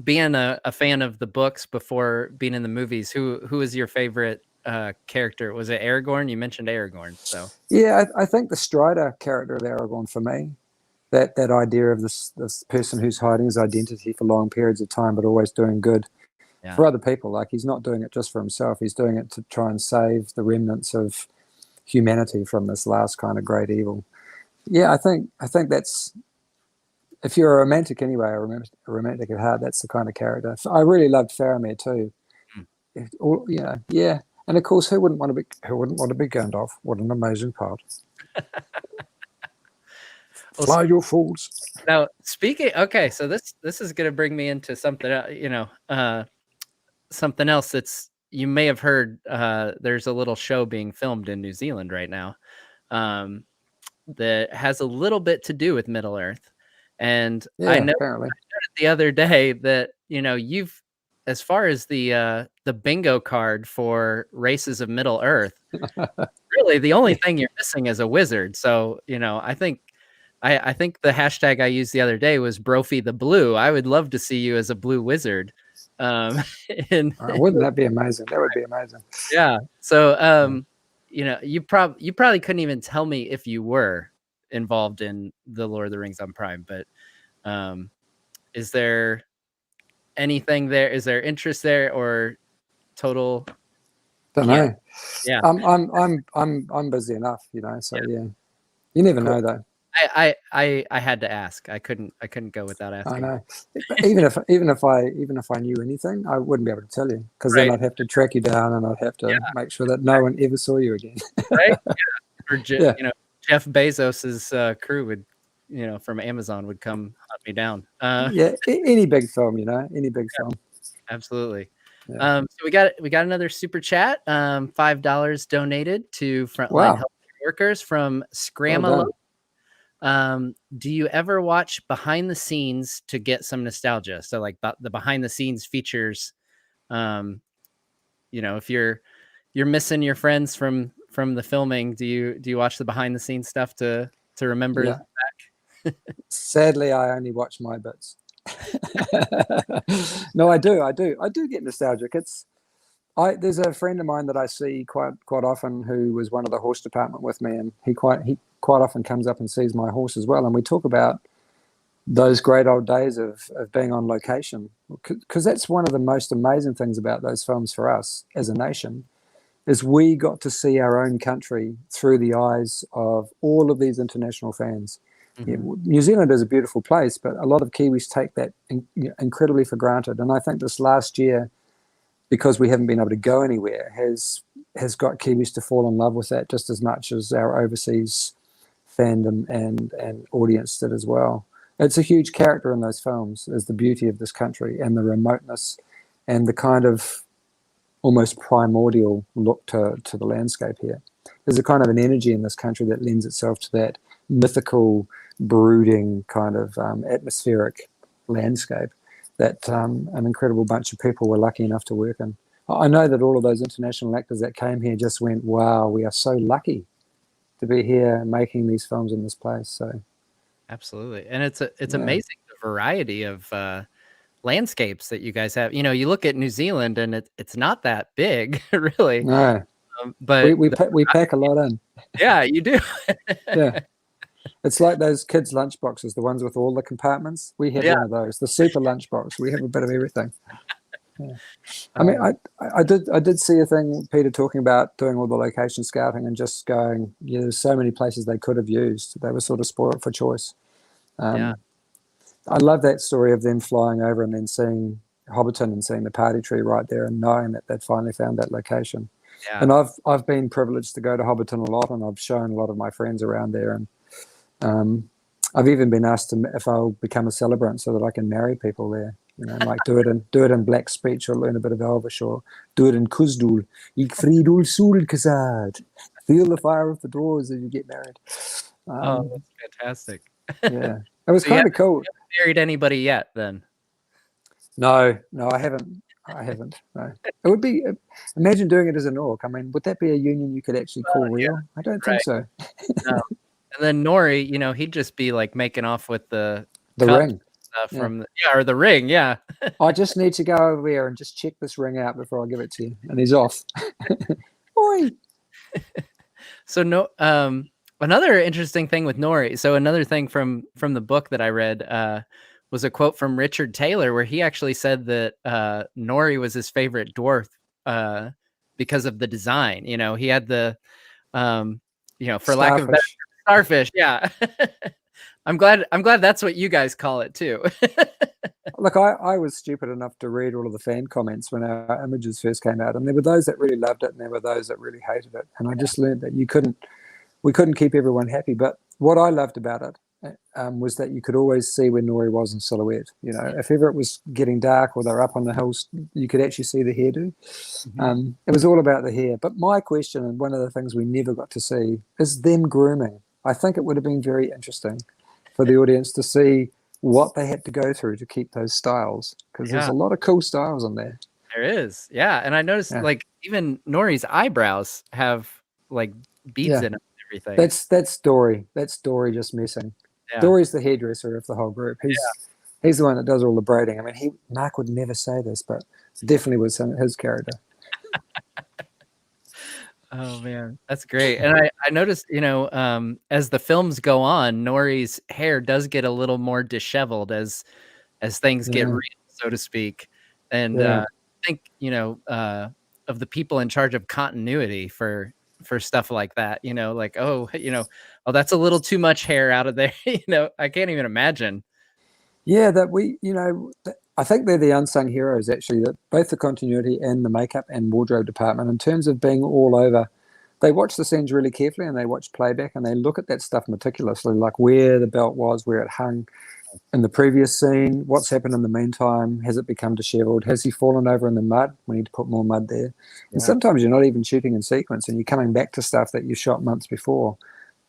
being a fan of the books before being in the movies, who is your favorite character? Was it Aragorn? You mentioned Aragorn. So yeah, I think the Strider character of Aragorn, for me, that idea of this person who's hiding his identity for long periods of time, but always doing good for other people. Like, he's not doing it just for himself. He's doing it to try and save the remnants of humanity from this last kind of great evil. Yeah, I think that's, if you're a romantic anyway, a romantic at heart, that's the kind of character. I really loved Faramir too. And of course, who wouldn't want to be Gandalf? What an amazing part! Fly, you fools. Now, okay, so this is going to bring me into something, something else that's, you may have heard, there's a little show being filmed in New Zealand right now that has a little bit to do with Middle Earth. And I know the other day that, you've, as far as the bingo card for races of Middle Earth, really the only thing you're missing is a wizard. So, I think the hashtag I used the other day was Brophy the Blue. I would love to see you as a blue wizard. Wouldn't that be amazing? That would be amazing. Yeah. So, you probably couldn't even tell me if you were involved in the Lord of the Rings on Prime, but is there anything there? Is there interest there or total? Don't know. Yeah. I'm busy enough, so yeah. You never know though. I had to ask. I couldn't go without asking. I know. But even if I knew anything, I wouldn't be able to tell you, because then I'd have to track you down and I'd have to make sure that no one ever saw you again. Right? Yeah. Or Jeff Bezos's crew would, from Amazon would come hunt me down. Any big film, any big film. Absolutely. Yeah. So we got another super chat. $5 donated to frontline healthcare workers from Scramalo. Do you ever watch behind the scenes to get some nostalgia? So like the behind the scenes features, if you're missing your friends from the filming, do you watch the behind the scenes stuff to remember back? Sadly, I only watch my bits. No, I do get nostalgic. There's a friend of mine that I see quite often who was one of the horse department with me, and he quite often comes up and sees my horse as well, and we talk about those great old days of being on location, because that's one of the most amazing things about those films for us as a nation, is we got to see our own country through the eyes of all of these international fans. New Zealand is a beautiful place, but a lot of Kiwis take that incredibly for granted. And I think this last year, because we haven't been able to go anywhere, has got Kiwis to fall in love with that just as much as our overseas fandom and audience did as well. It's a huge character in those films, is the beauty of this country and the remoteness and the kind of almost primordial look to the landscape here. There's a kind of an energy in this country that lends itself to that mythical, brooding kind of atmospheric landscape that an incredible bunch of people were lucky enough to work in. I know that all of those international actors that came here just went, wow, we are so lucky to be here making these films in this place. So absolutely. And it's amazing the variety of landscapes that you guys have. You look at New Zealand and it's not that big, really. No, but we pack a lot in. Yeah, you do. Yeah. It's like those kids' lunch boxes, the ones with all the compartments. We have one of those, the super lunchbox. We have a bit of everything. Yeah. I mean, I did see a thing, Peter, talking about doing all the location scouting and just going, there's so many places they could have used. They were sort of spoiled for choice. I love that story of them flying over and then seeing Hobbiton and seeing the party tree right there and knowing that they'd finally found that location. Yeah. And I've been privileged to go to Hobbiton a lot, and I've shown a lot of my friends around there, and I've even been asked if I'll become a celebrant so that I can marry people there. Like do it in black speech or learn a bit of Elvish, or do it in Kuzdul. Ik fridul sul kazad. Feel the fire of the dwarves as you get married. That's fantastic. Yeah, it was kind of cool. You haven't married anybody yet, then? No, I haven't. No. It would be. Imagine doing it as an orc. I mean, would that be a union you could actually call real? I don't think so. No. And then Nori, he'd just be like making off with the ring from or the ring. Yeah. I just need to go over there and just check this ring out before I give it to you. And he's off. Oi. So another interesting thing with Nori. So another thing from the book that I read was a quote from Richard Taylor, where he actually said that Nori was his favorite dwarf because of the design. He had the for lack of better, starfish. Yeah. I'm glad that's what you guys call it too. Look, I was stupid enough to read all of the fan comments when our images first came out, and there were those that really loved it and there were those that really hated it. And I just learned that we couldn't keep everyone happy. But what I loved about it was that you could always see where Nori was in silhouette. If ever it was getting dark or they're up on the hills, you could actually see the hairdo. It was all about the hair. But my question, and one of the things we never got to see, is them grooming. I think it would have been very interesting for the audience to see what they had to go through to keep those styles, because there's a lot of cool styles in there. There is, and I noticed like even Nori's eyebrows have like beads in them and everything. That's Dory. That's Dory just messing. Dory's the hairdresser of the whole group. He's the one that does all the braiding. I mean, Mark would never say this, but definitely was his character. Oh man, that's great. And I noticed, as the films go on, Nori's hair does get a little more disheveled as things get real. so to speak. And I think, of the people in charge of continuity for stuff like that, like, oh, that's a little too much hair out of there. I can't even imagine. Yeah, I think they're the unsung heroes, actually, that both the continuity and the makeup and wardrobe department, in terms of being all over, they watch the scenes really carefully and they watch playback and they look at that stuff meticulously, like where the belt was, where it hung in the previous scene, what's happened in the meantime, has it become disheveled, has he fallen over in the mud, we need to put more mud there. And sometimes you're not even shooting in sequence and you're coming back to stuff that you shot months before.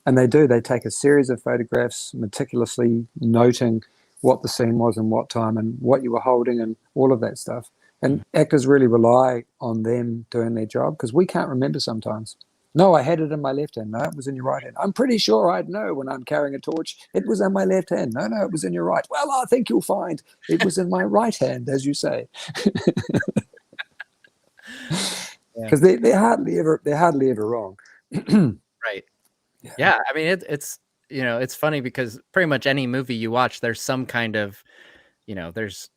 And they take a series of photographs, meticulously noting what the scene was and what time and what you were holding and all of that stuff. And actors really rely on them doing their job because we can't remember sometimes. No, I had it in my left hand. No, it was in your right hand. I'm pretty sure I'd know when I'm carrying a torch. It was in my left hand. No, it was in your right. Well, I think you'll find it was in my right hand, as you say. Because they're hardly ever wrong. Right. Yeah. I mean, it's it's funny because pretty much any movie you watch, there's some kind of, there's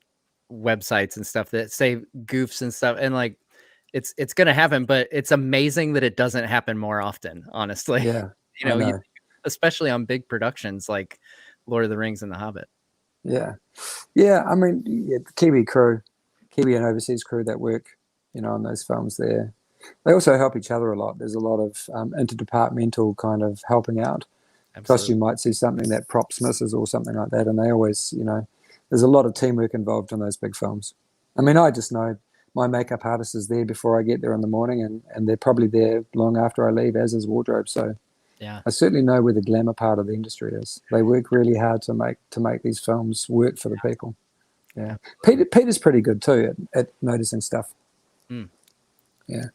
websites and stuff that say goofs and stuff, and like it's gonna happen, but it's amazing that it doesn't happen more often, honestly. Yeah. Especially on big productions like Lord of the Rings and The Hobbit. Yeah. I mean, the Kiwi and overseas crew that work, on those films there, they also help each other a lot. There's a lot of interdepartmental kind of helping out. Absolutely. Plus, you might see something that props misses or something like that, and they always, there's a lot of teamwork involved in those big films. I mean, I just know my makeup artist is there before I get there in the morning, and they're probably there long after I leave, as is wardrobe. So, yeah, I certainly know where the glamour part of the industry is. They work really hard to make these films work for the people. Yeah, Peter's pretty good too at noticing stuff. Mm. Yeah.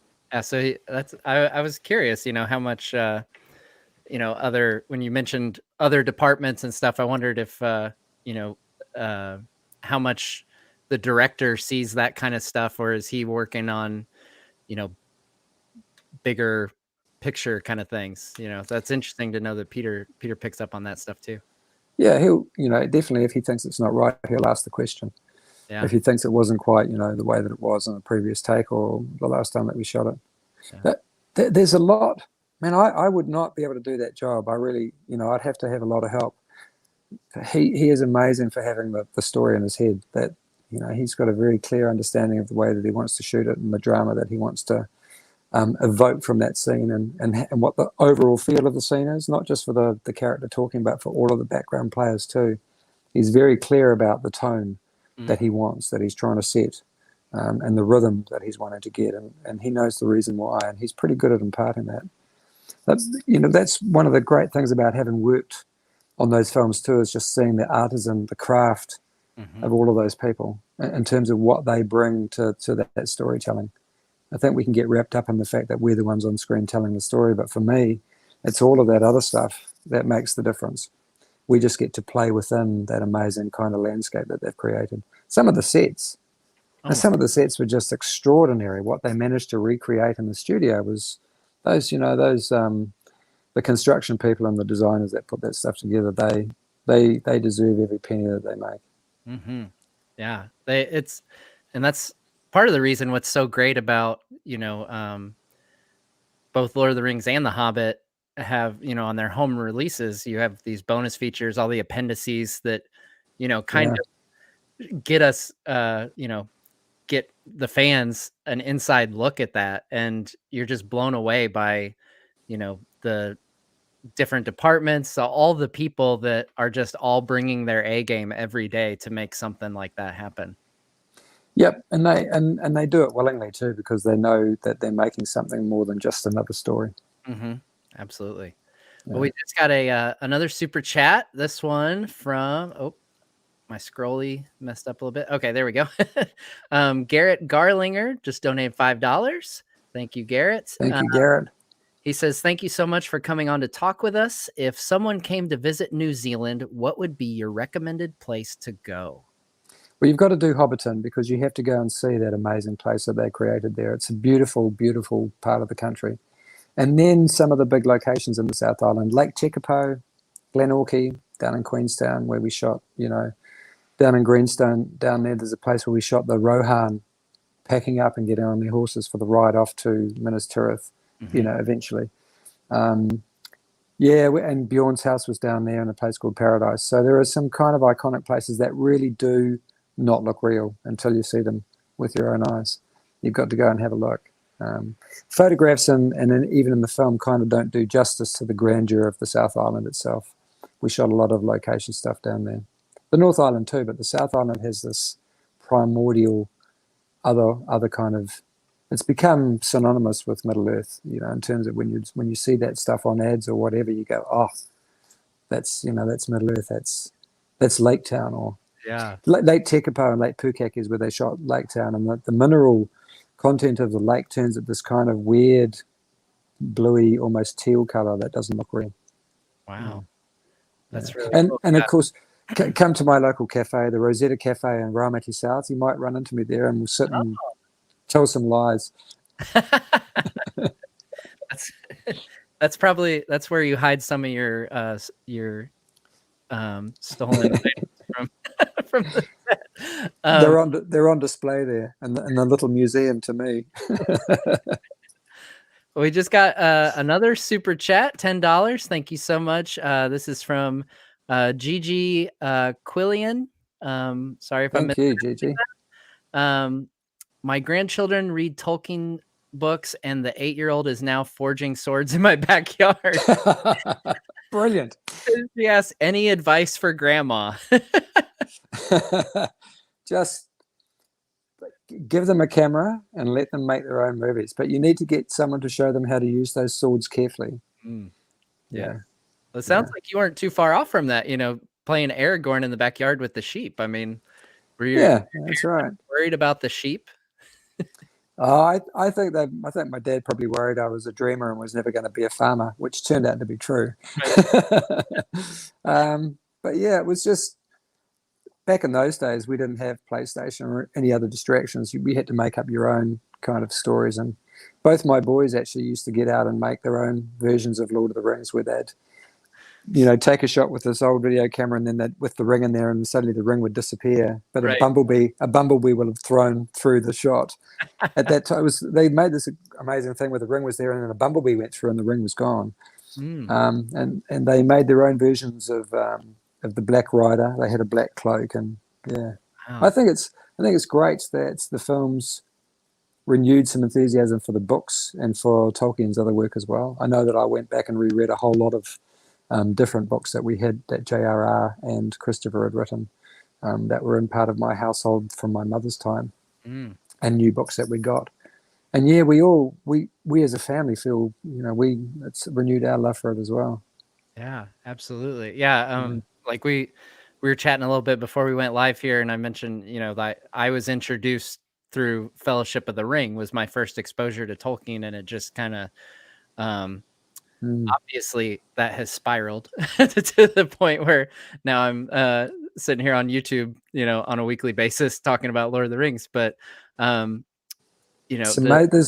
So that's I was curious, how much other, when you mentioned other departments and stuff, I wondered if how much the director sees that kind of stuff, or is he working on bigger picture kind of things? That's interesting to know that Peter picks up on that stuff too. Yeah, he'll definitely, if he thinks it's not right, he'll ask the question. Yeah. If he thinks it wasn't quite the way that it was in the previous take or the last time that we shot it. There's a lot. Man, I would not be able to do that job. I really, I'd have to have a lot of help. He is amazing for having the story in his head, that he's got a very clear understanding of the way that he wants to shoot it and the drama that he wants to evoke from that scene, and what the overall feel of the scene is, not just for the character talking, but for all of the background players too. He's very clear about the tone that he wants, that he's trying to set, and the rhythm that he's wanting to get, and he knows the reason why, and he's pretty good at imparting that. That's one of the great things about having worked on those films too, is just seeing the artisan, the craft of all of those people in terms of what they bring to that storytelling. I think we can get wrapped up in the fact that we're the ones on screen telling the story, but for me, it's all of that other stuff that makes the difference. We just get to play within that amazing kind of landscape that they've created. Some of the sets were just extraordinary. What they managed to recreate in the studio was those the construction people and the designers that put that stuff together. They deserve every penny that they make. Yeah, and that's part of the reason what's so great about both Lord of the Rings and The Hobbit have, on their home releases, you have these bonus features, all the appendices that kind of get us get the fans an inside look at that, and you're just blown away by the different departments, all the people that are just all bringing their A game every day to make something like that happen. Yep, and they do it willingly too, because they know that they're making something more than just another story. Absolutely. Yeah. Well, we just got another super chat. This one from my scrolly messed up a little bit. Okay, there we go. Garrett Garlinger just donated $5. Thank you, Garrett. Thank you, Garrett. He says, thank you so much for coming on to talk with us. If someone came to visit New Zealand, what would be your recommended place to go? Well, you've got to do Hobbiton, because you have to go and see that amazing place that they created there. It's a beautiful, beautiful part of the country. And then some of the big locations in the South Island, Lake Tekapo, Glenorchy, down in Queenstown, where we shot, down in Greenstone, down there, there's a place where we shot the Rohan packing up and getting on their horses for the ride off to Minas Tirith, eventually. And Bjorn's house was down there in a place called Paradise. So there are some kind of iconic places that really do not look real until you see them with your own eyes. You've got to go and have a look. Photographs and even in the film kind of don't do justice to the grandeur of the South Island itself. We shot a lot of location stuff down there. The North Island too, but the South Island has this primordial other kind of, it's become synonymous with Middle Earth, in terms of when you see that stuff on ads or whatever, you go, oh, that's Middle Earth, that's Lake Town, or Lake Tekapo and Lake Pukak is where they shot Lake Town, and the mineral content of the lake turns it this kind of weird bluey, almost teal color that doesn't look real. Wow. That's really and cool. And of course, come to my local cafe, the Rosetta Cafe in Raumati South. You might run into me there, and we'll sit and tell some lies. That's where you hide some of your stolen items from the set. They're on display there in the little museum to me. We just got another super chat, $10. Thank you so much. This is from Gigi Quillian. Sorry if I missed you, Gigi. My grandchildren read Tolkien books, and the 8-year-old is now forging swords in my backyard. Brilliant. She asked, any advice for grandma? Just give them a camera and let them make their own movies. But you need to get someone to show them how to use those swords carefully. Yeah. Well, it sounds like you weren't too far off from that, playing Aragorn in the backyard with the sheep. I mean, were you that's right. worried about the sheep? I think my dad probably worried I was a dreamer and was never going to be a farmer, which turned out to be true. But yeah, it was just, back in those days, we didn't have PlayStation or any other distractions. We had to make up your own kind of stories. And both my boys actually used to get out and make their own versions of Lord of the Rings, where they'd, take a shot with this old video camera, and then with the ring in there, and suddenly the ring would disappear. But a bumblebee would have thrown through the shot. At that time, they made this amazing thing where the ring was there, and then a bumblebee went through, and the ring was gone. And they made their own versions of the Black Rider. They had a black cloak, and I think it's great that the films renewed some enthusiasm for the books and for Tolkien's other work as well. I know that I went back and reread a whole lot of different books that we had, that J.R.R. and Christopher had written, that were in part of my household from my mother's time, and new books that we got. And we as a family feel, it's renewed our love for it as well. Yeah, absolutely. Yeah. Like we were chatting a little bit before we went live here, and I mentioned, that I was introduced through Fellowship of the Ring, was my first exposure to Tolkien, and it just kind of, obviously that has spiraled to the point where now I'm sitting here on YouTube, on a weekly basis talking about Lord of the Rings. But there's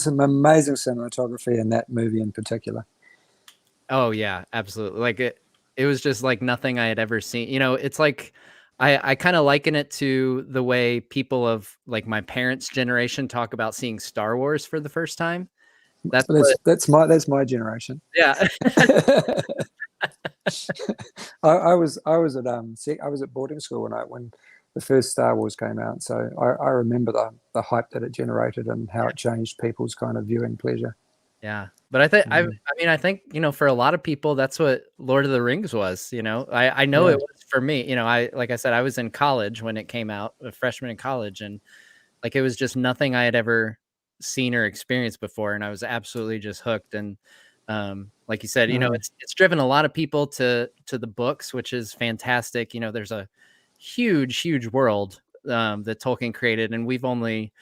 some amazing cinematography in that movie in particular. Oh yeah, absolutely. Like it was just like nothing I had ever seen. It's like I kind of liken it to the way people of like my parents' generation talk about seeing Star Wars for the first time. That's my generation. Yeah. I was at boarding school when the first Star Wars came out, so I remember the hype that it generated and how it changed people's kind of viewing pleasure. Yeah, but I think for a lot of people that's what Lord of the Rings was. I know it was for me. Like I said, I was in college when it came out, a freshman in college, and like it was just nothing I had ever seen or experienced before, and I was absolutely just hooked. And like you said, it's driven a lot of people to the books, which is fantastic. There's a huge world that Tolkien created, and we've only,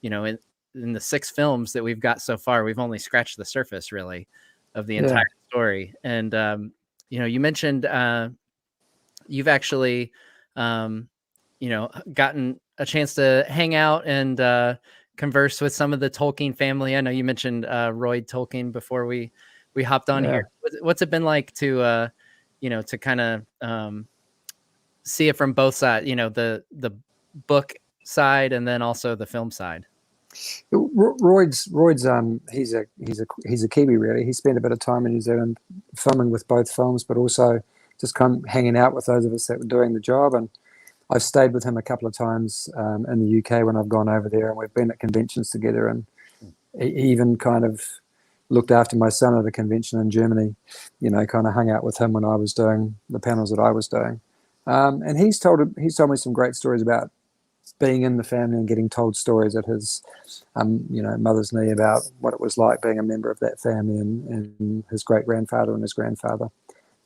in the 6 films that we've got so far, we've only scratched the surface really of the entire story. And you mentioned you've actually gotten a chance to hang out and converse with some of the Tolkien family. I know you mentioned Roy Tolkien before we hopped on here. What's it been like to to kind of see it from both sides, you know, the book side and then also the film side. Royd's he's a Kiwi really. He spent a bit of time in New Zealand filming with both films, but also just kind of hanging out with those of us that were doing the job. And I've stayed with him a couple of times in the UK when I've gone over there, and we've been at conventions together. And he even kind of looked after my son at a convention in Germany. You know, kind of hung out with him when I was doing the panels that I was doing. And he's told me some great stories about being in the family and getting told stories at his, you know, mother's knee about what it was like being a member of that family and his great-grandfather and his grandfather.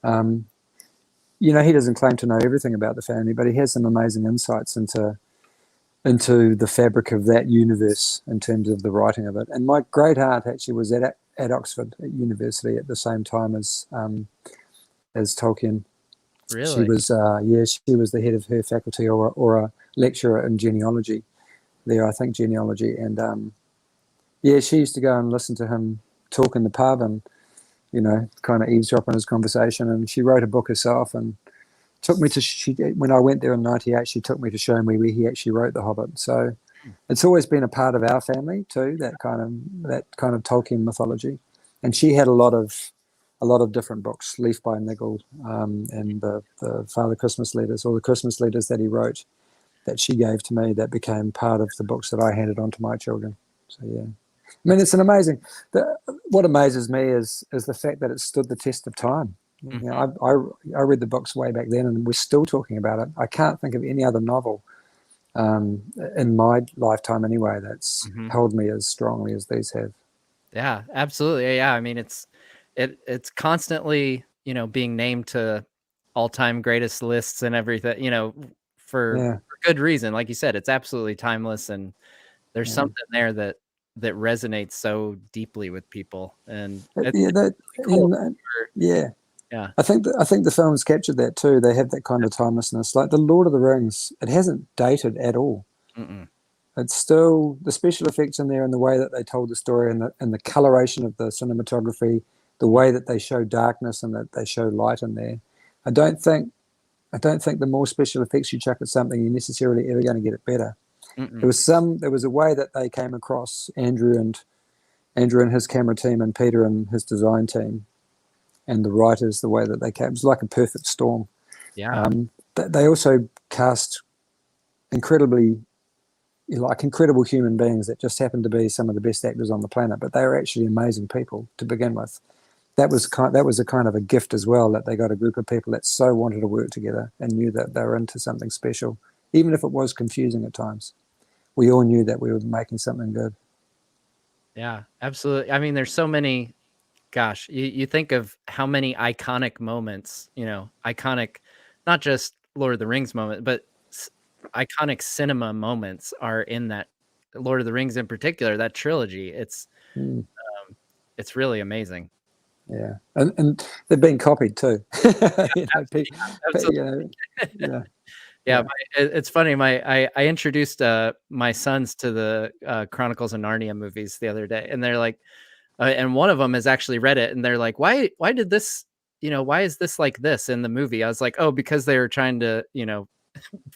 You know, he doesn't claim to know everything about the family, but he has some amazing insights into the fabric of that universe in terms of the writing of it. And my great aunt actually was at Oxford at university at the same time as Tolkien. Really? She was she was the head of her faculty or a lecturer in genealogy there, I think genealogy. And she used to go and listen to him talk in the pub and, you know, kind of eavesdrop on his conversation. And she wrote a book herself and took me to, when I went there in 98, she took me to show me where he actually wrote The Hobbit. So it's always been a part of our family too, that kind of Tolkien mythology. And she had a lot of different books, Leaf by Niggle, and the Father Christmas letters, or the Christmas letters that he wrote that she gave to me that became part of the books that I handed on to my children. So yeah, I mean, it's an amazing. What amazes me is the fact that it stood the test of time. Mm-hmm. You know, I read the books way back then, and we're still talking about it. I can't think of any other novel in my lifetime anyway that's held me as strongly as these have. Yeah, absolutely. Yeah, I mean, it's constantly, you know, being named to all-time greatest lists and everything, you know, for good reason. Like you said, it's absolutely timeless, and there's something there that resonates so deeply with people. And it's cool. I think the films captured that too. They have that kind of timelessness. Like the Lord of the Rings, it hasn't dated at all. It's still the special effects in there and the way that they told the story and the coloration of the cinematography, the way that they show darkness and that they show light in there. I don't think the more special effects you chuck at something, you're necessarily ever going to get it better. There was a way that they came across, Andrew and his camera team and Peter and his design team and the writers, the way that they came. It was like a perfect storm. Yeah. They also cast incredible human beings that just happened to be some of the best actors on the planet, but they were actually amazing people to begin with. That was a kind of a gift as well, that they got a group of people that so wanted to work together and knew that they were into something special, even if it was confusing at times. We all knew that we were making something good. Yeah, absolutely. I mean, there's so many, gosh, you think of how many iconic moments, you know, iconic, not just Lord of the Rings moment, but iconic cinema moments are in that Lord of the Rings in particular, that trilogy. It's really amazing. Yeah, and they've been copied too. It's funny. I introduced my sons to the Chronicles of Narnia movies the other day, and they're like, and one of them has actually read it, and they're like, why did this, you know, why is this like this in the movie? I was like, oh, because they were trying to, you know,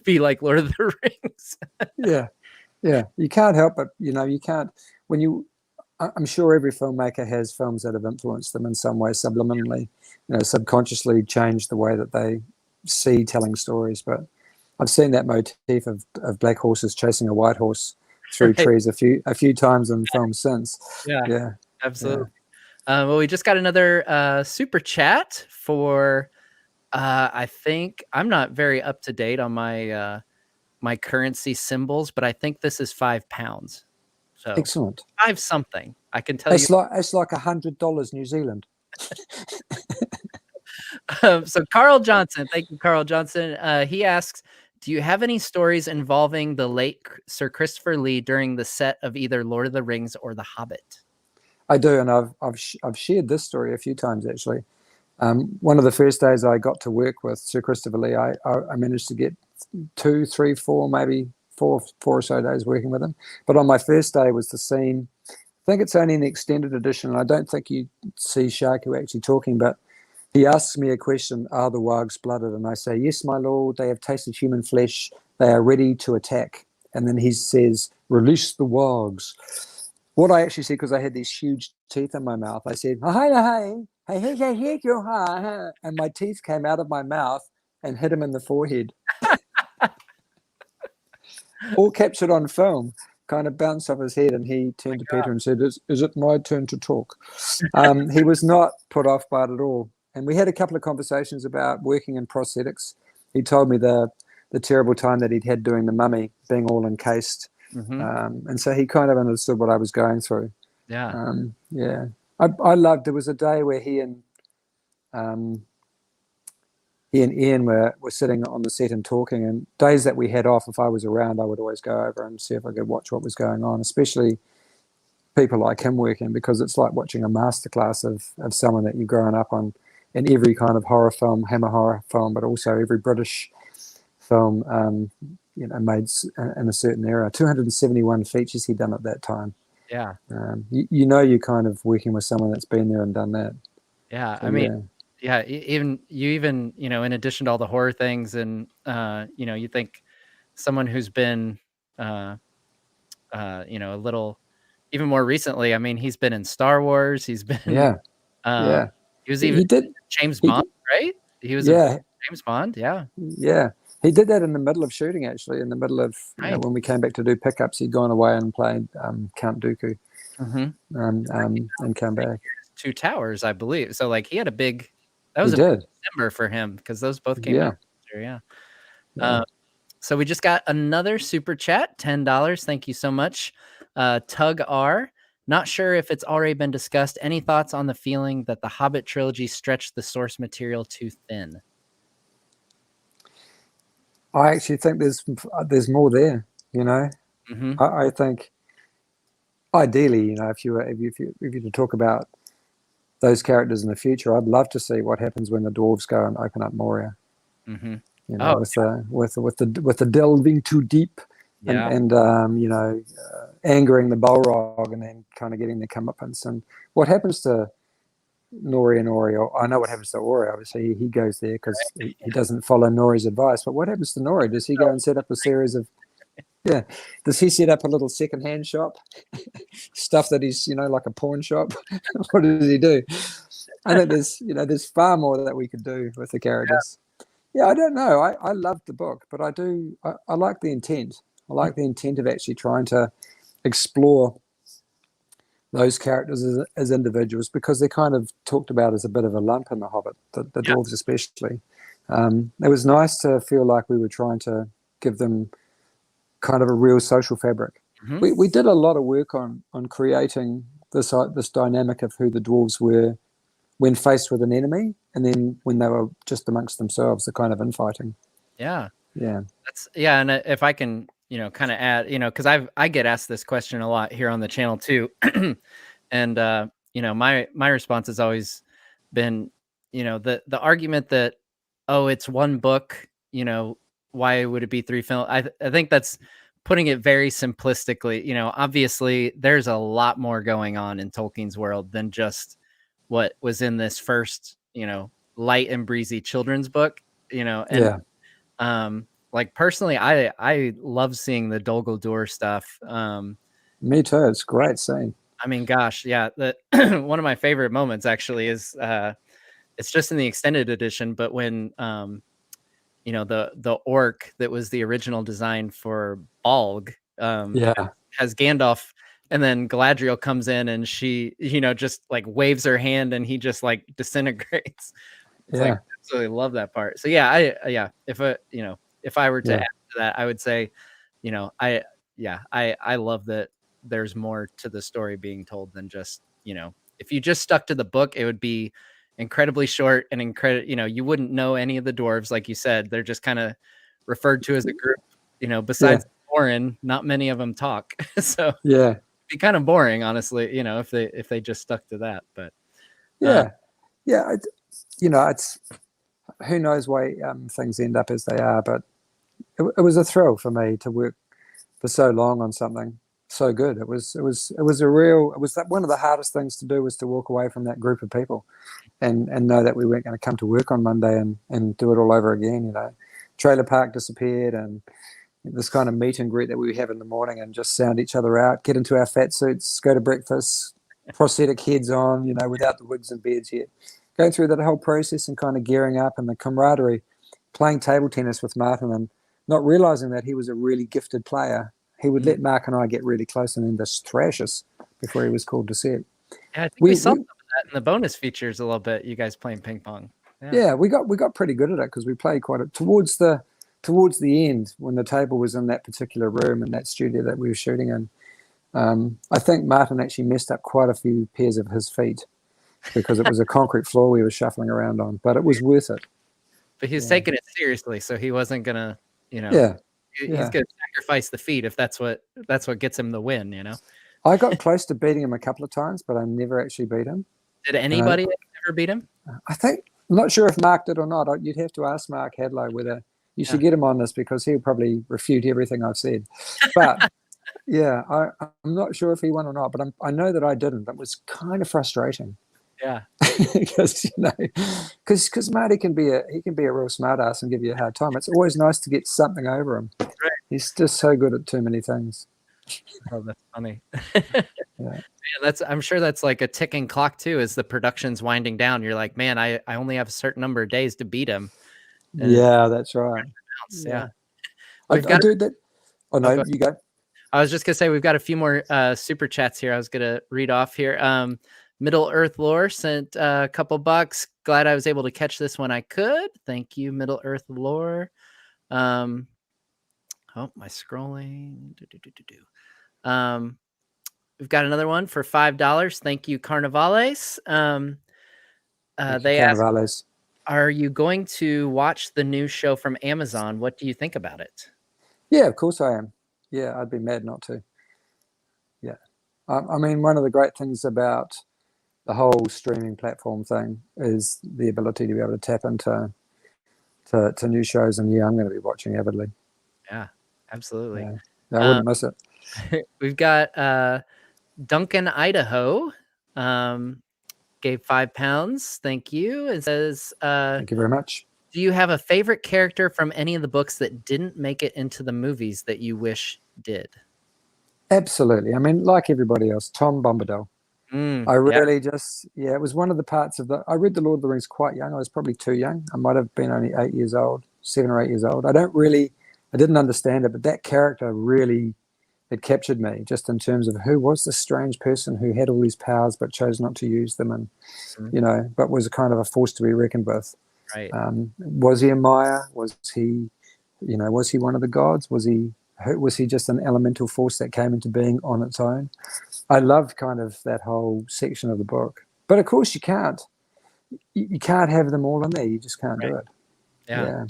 be like Lord of the Rings. yeah, you can't help it. You know, you can't I'm sure every filmmaker has films that have influenced them in some way subliminally, you know, subconsciously changed the way that they see telling stories. But I've seen that motif of black horses chasing a white horse through trees a few times in films since. Yeah, absolutely. Yeah. Well, we just got another super chat for I think I'm not very up to date on my my currency symbols, but I think this is £5. So excellent. 5 something. I can tell you. It's like $100 New Zealand. So Carl Johnson, thank you, Carl Johnson. He asks, do you have any stories involving the late Sir Christopher Lee during the set of either Lord of the Rings or The Hobbit? I do, and I've shared this story a few times actually. One of the first days I got to work with Sir Christopher Lee, I managed to get 2, 3, 4, maybe four or so days working with him. But on my first day was the scene. I think it's only in the extended edition, and I don't think you see Sharku actually talking, but he asks me a question: Are the wargs blooded? And I say, yes, my lord. They have tasted human flesh. They are ready to attack. And then he says, release the wargs. What I actually said, because I had these huge teeth in my mouth, I said, hi, hi, hey, hey, hey, hey, yo, hi, and my teeth came out of my mouth and hit him in the forehead. All captured on film, kind of bounced off his head, and he turned to Peter and said, is it my turn to talk? He was not put off by it at all. And we had a couple of conversations about working in prosthetics. He told me the terrible time that he'd had doing the mummy, being all encased. And so he kind of understood what I was going through. Yeah. Yeah. I loved, there was a day where he and Ian were sitting on the set and talking, and days that we had off, if I was around, I would always go over and see if I could watch what was going on, especially people like him working, because it's like watching a masterclass of someone that you've grown up on in every kind of horror film, Hammer horror film, but also every British film, made in a certain era. 271 features he'd done at that time. Yeah. You're kind of working with someone that's been there and done that. Yeah. So, I mean, yeah, even in addition to all the horror things, and you think someone who's been a little even more recently, I mean, he's been in Star Wars, he's been he was even James Bond, right? He was James Bond. Yeah, he did that in the middle of shooting, actually, in the middle of when we came back to do pickups. He'd gone away and played Count Dooku and come back. Two Towers, I believe. So like he had a big, that was a big number for him, because those both came out this year. So we just got another super chat, $10. Thank you so much. Tug R. Not sure if it's already been discussed. Any thoughts on the feeling that the Hobbit trilogy stretched the source material too thin? I actually think there's more there. I think ideally, if you to talk about those characters in the future, I'd love to see what happens when the dwarves go and open up Moria. With the delving too deep, and angering the Balrog, and then kind of getting the comeuppance. And what happens to Nori and Ori? I know what happens to Ori. Obviously, he goes there because he doesn't follow Nori's advice. But what happens to Nori? Does he go and set up a series of? Yeah, does he set up a little secondhand shop, stuff that he's like a pawn shop? What does he do? I think there's far more that we could do with the characters. Yeah, I don't know. I loved the book, but I like the intent. I like the intent of actually trying to explore those characters as individuals, because they're kind of talked about as a bit of a lump in The Hobbit, the dwarves especially. It was nice to feel like we were trying to give them kind of a real social fabric. We did a lot of work on creating this dynamic of who the dwarves were when faced with an enemy, and then when they were just amongst themselves, the kind of infighting. And if I can kind of add, because I get asked this question a lot here on the channel too. And my response has always been, the argument that, oh, it's one book, why would it be 3 films? I think that's putting it very simplistically. Obviously there's a lot more going on in Tolkien's world than just what was in this first, light and breezy children's book, like personally, I love seeing the Dol Guldur stuff. Me too. It's great seeing. I mean, gosh, yeah. One of my favorite moments actually is it's just in the extended edition, but when the orc that was the original design for Balg has Gandalf, and then Galadriel comes in and she just like waves her hand and he just like disintegrates. It's like, I absolutely love that part. So if I were to add to that, I would say, I love that there's more to the story being told than just, if you just stuck to the book, it would be incredibly short and you wouldn't know any of the dwarves. Like you said, they're just kind of referred to as a group, besides Thorin, not many of them talk. So it'd be kind of boring, honestly, if they just stuck to that. But it's, who knows why things end up as they are, but it was a thrill for me to work for so long on something so good. It was one of the hardest things to do, was to walk away from that group of people and know that we weren't going to come to work on Monday and do it all over again. You know, trailer park disappeared, and this kind of meet and greet that we have in the morning, and just sound each other out, get into our fat suits, go to breakfast, prosthetic heads on, you know, without the wigs and beards yet. Going through that whole process and kind of gearing up, and the camaraderie, playing table tennis with Martin and not realizing that he was a really gifted player. He would let Mark and I get really close and then just thrash us before he was called to set. Yeah, I think we saw some of that in the bonus features a little bit, you guys playing ping pong. Yeah, we got pretty good at it, because we played towards the end, when the table was in that particular room in that studio that we were shooting in. I think Martin actually messed up quite a few pairs of his feet, because it was a concrete floor we were shuffling around on, but it was worth it. But he was taking it seriously, so he wasn't gonna, you know. Yeah. He's gonna sacrifice the feet if that's what gets him the win, you know. I got close to beating him a couple of times, but I never actually beat him. Did anybody ever beat him? I'm not sure if Mark did or not. You'd have to ask Mark Hadlow whether you should get him on this, because he'll probably refute everything I've said. But yeah, I'm not sure if he won or not, but I know that I didn't. That was kind of frustrating. Yeah, because because Marty can be a real smart ass and give you a hard time. It's always nice to get something over him. Right. He's just so good at too many things. Oh, that's funny. Yeah, I'm sure that's like a ticking clock too. As the production's winding down, you're like, man, I only have a certain number of days to beat him. And yeah, that's right. Yeah, I do that. Oh no, you go. I was just gonna say we've got a few more super chats here. I was gonna read off here. Middle Earth Lore sent a couple bucks. Glad I was able to catch this when I could. Thank you, Middle Earth Lore. Oh, my scrolling. We've got another one for $5. Thank you, Carnivales. They asked, are you going to watch the new show from Amazon? What do you think about it? Yeah, of course I am. Yeah, I'd be mad not to. Yeah. I mean, one of the great things about the whole streaming platform thing is the ability to be able to tap into to new shows, and I'm going to be watching avidly. Yeah, absolutely. Yeah. I wouldn't miss it. We've got Duncan Idaho gave £5. Thank you. It says, thank you very much. Do you have a favorite character from any of the books that didn't make it into the movies that you wish did? Absolutely. I mean, like everybody else, Tom Bombadil. I really it was one of the parts of I read The Lord of the Rings quite young. I was probably too young. I might have been only 7 or 8 years old. I didn't understand it, but that character really, it captured me, just in terms of who was this strange person who had all these powers but chose not to use them, and you know, but was a kind of a force to be reckoned with. Right. Was he a Maya? Was he one of the gods? Was he just an elemental force that came into being on its own? I loved kind of that whole section of the book. But of course you can't have them all in there. You just can't do it. Yeah.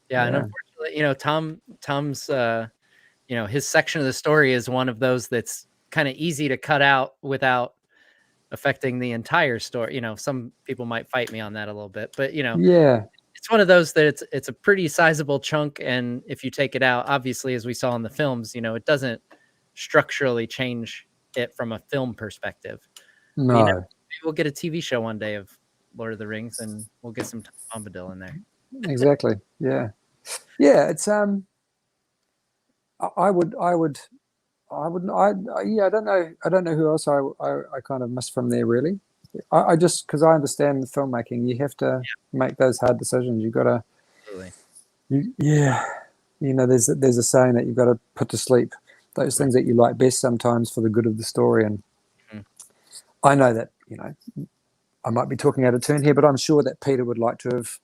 And unfortunately, you know, Tom's you know, his section of the story is one of those that's kind of easy to cut out without affecting the entire story. You know, some people might fight me on that a little bit, but you know, it's one of those that it's a pretty sizable chunk, and if you take it out, obviously, as we saw in the films, you know, it doesn't structurally change it from a film perspective. No. You know, maybe we'll get a TV show one day of Lord of the Rings, and we'll get some Tom Bombadil in there. Exactly. Yeah. It's I don't know who else I kind of miss from there, really. I just, because I understand filmmaking, you have to make those hard decisions. You've got to, you know, there's a saying that you've got to put to sleep those things that you like best sometimes for the good of the story. And I know that, you know, I might be talking out of turn here, but I'm sure that Peter would like to have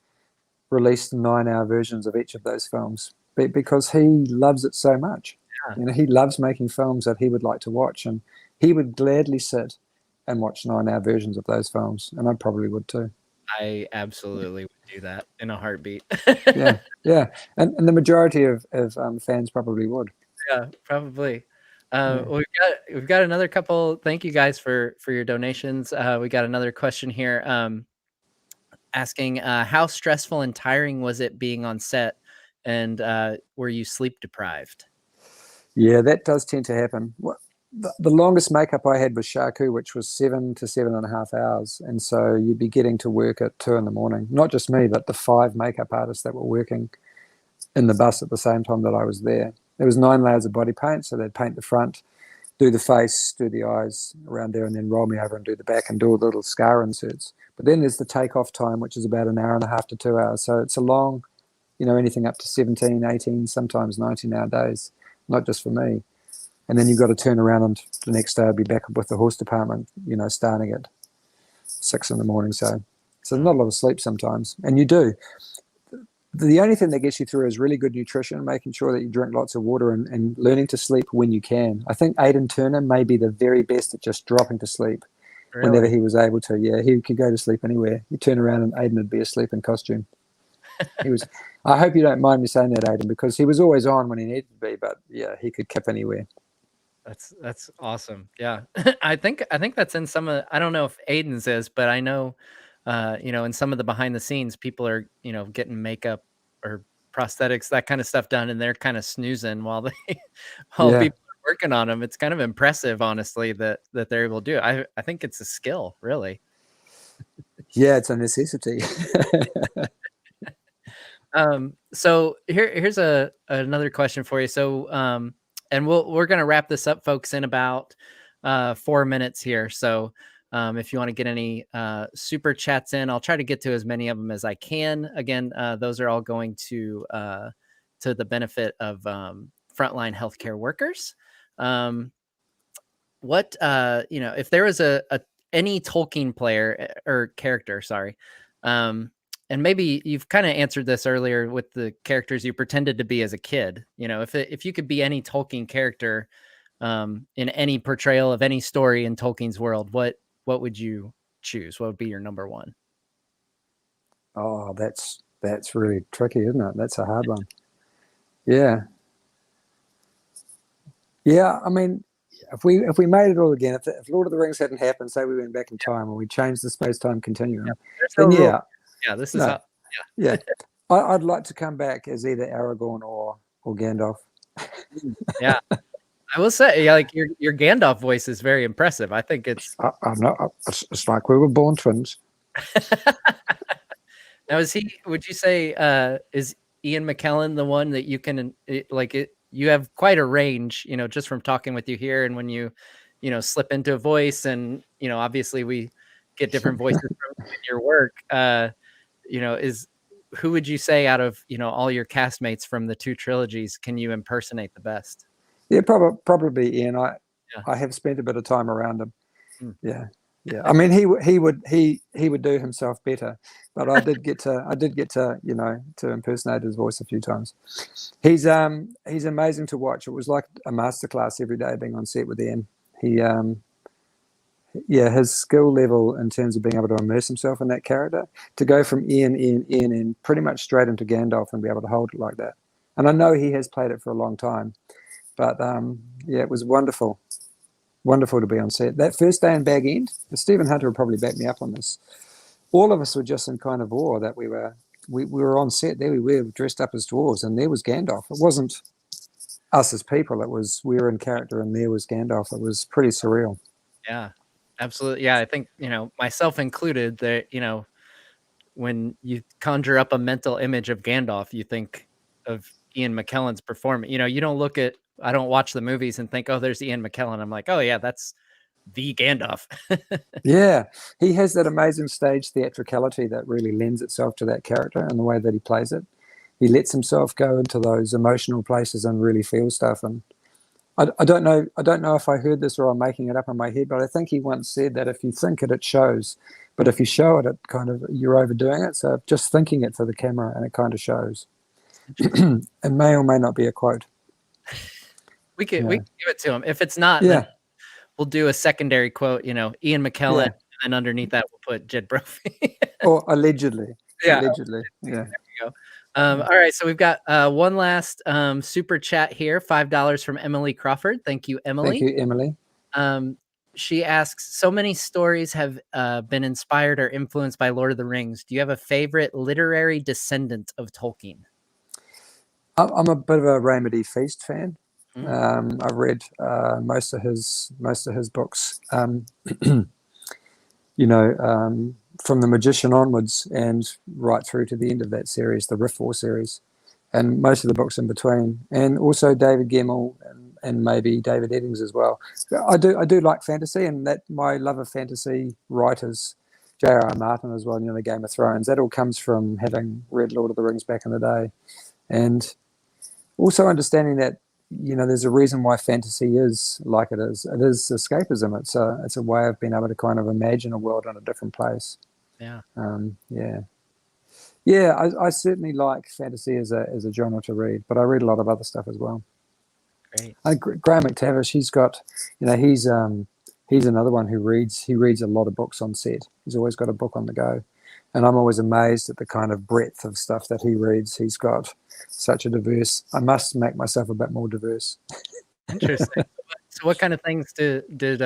released 9-hour versions of each of those films because he loves it so much. You know, he loves making films that he would like to watch, and he would gladly sit and watch 9-hour versions of those films, and I probably would too. I absolutely would do that in a heartbeat. yeah, and the majority of fans probably would. Yeah, probably. We've got another couple. Thank you guys for your donations. We got another question here, asking how stressful and tiring was it being on set, and were you sleep deprived? Yeah, that does tend to happen. the longest makeup I had was Shaku, which was 7 to 7.5 hours. And so you'd be getting to work at 2 a.m. Not just me, but the 5 makeup artists that were working in the bus at the same time that I was there. There was 9 layers of body paint, so they'd paint the front, do the face, do the eyes around there, and then roll me over and do the back and do all the little scar inserts. But then there's the takeoff time, which is about an hour and a half to 2 hours. So it's a long, anything up to 17, 18, sometimes 19-hour days, not just for me. And then you've got to turn around and the next day I'll be back with the horse department, starting at 6 a.m. So not a lot of sleep sometimes. And you do. The only thing that gets you through is really good nutrition, making sure that you drink lots of water and learning to sleep when you can. I think Aidan Turner may be the very best at just dropping to sleep whenever he was able to. Yeah, he could go to sleep anywhere. You turn around and Aidan would be asleep in costume. He was. I hope you don't mind me saying that, Aidan, because he was always on when he needed to be, but yeah, he could kip anywhere. That's awesome. Yeah. I think that's in some of, I don't know if Aiden's is, but I know, in some of the behind the scenes, people are, getting makeup or prosthetics, that kind of stuff done. And they're kind of snoozing while people are working on them. It's kind of impressive, honestly, that they're able to do it. I think it's a skill, really. Yeah, it's a necessity. So here's another question for you. So, and we're going to wrap this up, folks, in about 4 minutes here. So if you want to get any super chats in, I'll try to get to as many of them as I can. Again, those are all going to the benefit of frontline healthcare workers. What if there was any Tolkien player or character, sorry, and maybe you've kind of answered this earlier with the characters you pretended to be as a kid. If you could be any Tolkien character in any portrayal of any story in Tolkien's world, what would you choose? What would be your number one? Oh, that's really tricky, isn't it? That's a hard one. Yeah. Yeah, I mean, if we made it all again, if Lord of the Rings hadn't happened, say we went back in time and we changed the space-time continuum, then this is how. Yeah. I'd like to come back as either Aragorn or Gandalf. Yeah, I will say, like your Gandalf voice is very impressive. I think it's. I'm not. It's like we were born twins. Now, would you say, is Ian McKellen the one that you can you have quite a range, just from talking with you here, and when you slip into a voice, and obviously we get different voices from your work. Who would you say out of all your castmates from the 2 trilogies can you impersonate the best? Yeah, probably Ian. I have spent a bit of time around him. Yeah. I mean, he would do himself better, but I did get to to impersonate his voice a few times. He's amazing to watch. It was like a masterclass every day being on set with Ian. His skill level in terms of being able to immerse himself in that character, to go from Ian, and pretty much straight into Gandalf and be able to hold it like that. And I know he has played it for a long time, but it was wonderful to be on set. That first day in Bag End, Stephen Hunter would probably back me up on this. All of us were just in kind of awe that we were on set. There we were dressed up as dwarves, and there was Gandalf. It wasn't us as people. It was we were in character, and there was Gandalf. It was pretty surreal. Yeah. Absolutely. Yeah. I think, myself included, that, when you conjure up a mental image of Gandalf, you think of Ian McKellen's performance. You don't I don't watch the movies and think, oh, there's Ian McKellen. I'm like, oh yeah, that's the Gandalf. Yeah. He has that amazing stage theatricality that really lends itself to that character and the way that he plays it. He lets himself go into those emotional places and really feel stuff. And I don't know if I heard this or I'm making it up in my head, but I think he once said that if you think it, it shows. But if you show it, it kind of, you're overdoing it. So just thinking it for the camera and it kind of shows. It may or may not be a quote. We can give it to him. If it's not, then we'll do a secondary quote, Ian McKellen, and then underneath that we'll put Jed Brophy. Or allegedly. Yeah. Allegedly. Yeah. There we go. All right, so we've got one last super chat here, $5 from Emily Crawford. Thank you, Emily. Thank you, Emily. She asks, so many stories have been inspired or influenced by Lord of the Rings. Do you have a favorite literary descendant of Tolkien? I'm a bit of a Raymond E. Feast fan. I've read most of his books. From The Magician onwards and right through to the end of that series, the Rift War series, and most of the books in between, and also David Gemmell and maybe David Eddings as well. I do like fantasy, and that my love of fantasy writers, J.R.R. Martin as well, the Game of Thrones, that all comes from having read Lord of the Rings back in the day, and also understanding that there's a reason why fantasy is like it is. It is escapism. It's a way of being able to kind of imagine a world in a different place. Yeah. I certainly like fantasy as a genre to read, but I read a lot of other stuff as well. Great. Graham McTavish, he's got, he's another one who reads. He reads a lot of books on set. He's always got a book on the go, and I'm always amazed at the kind of breadth of stuff that he reads. He's got such a diverse. I must make myself a bit more diverse. Interesting. So what kind of things did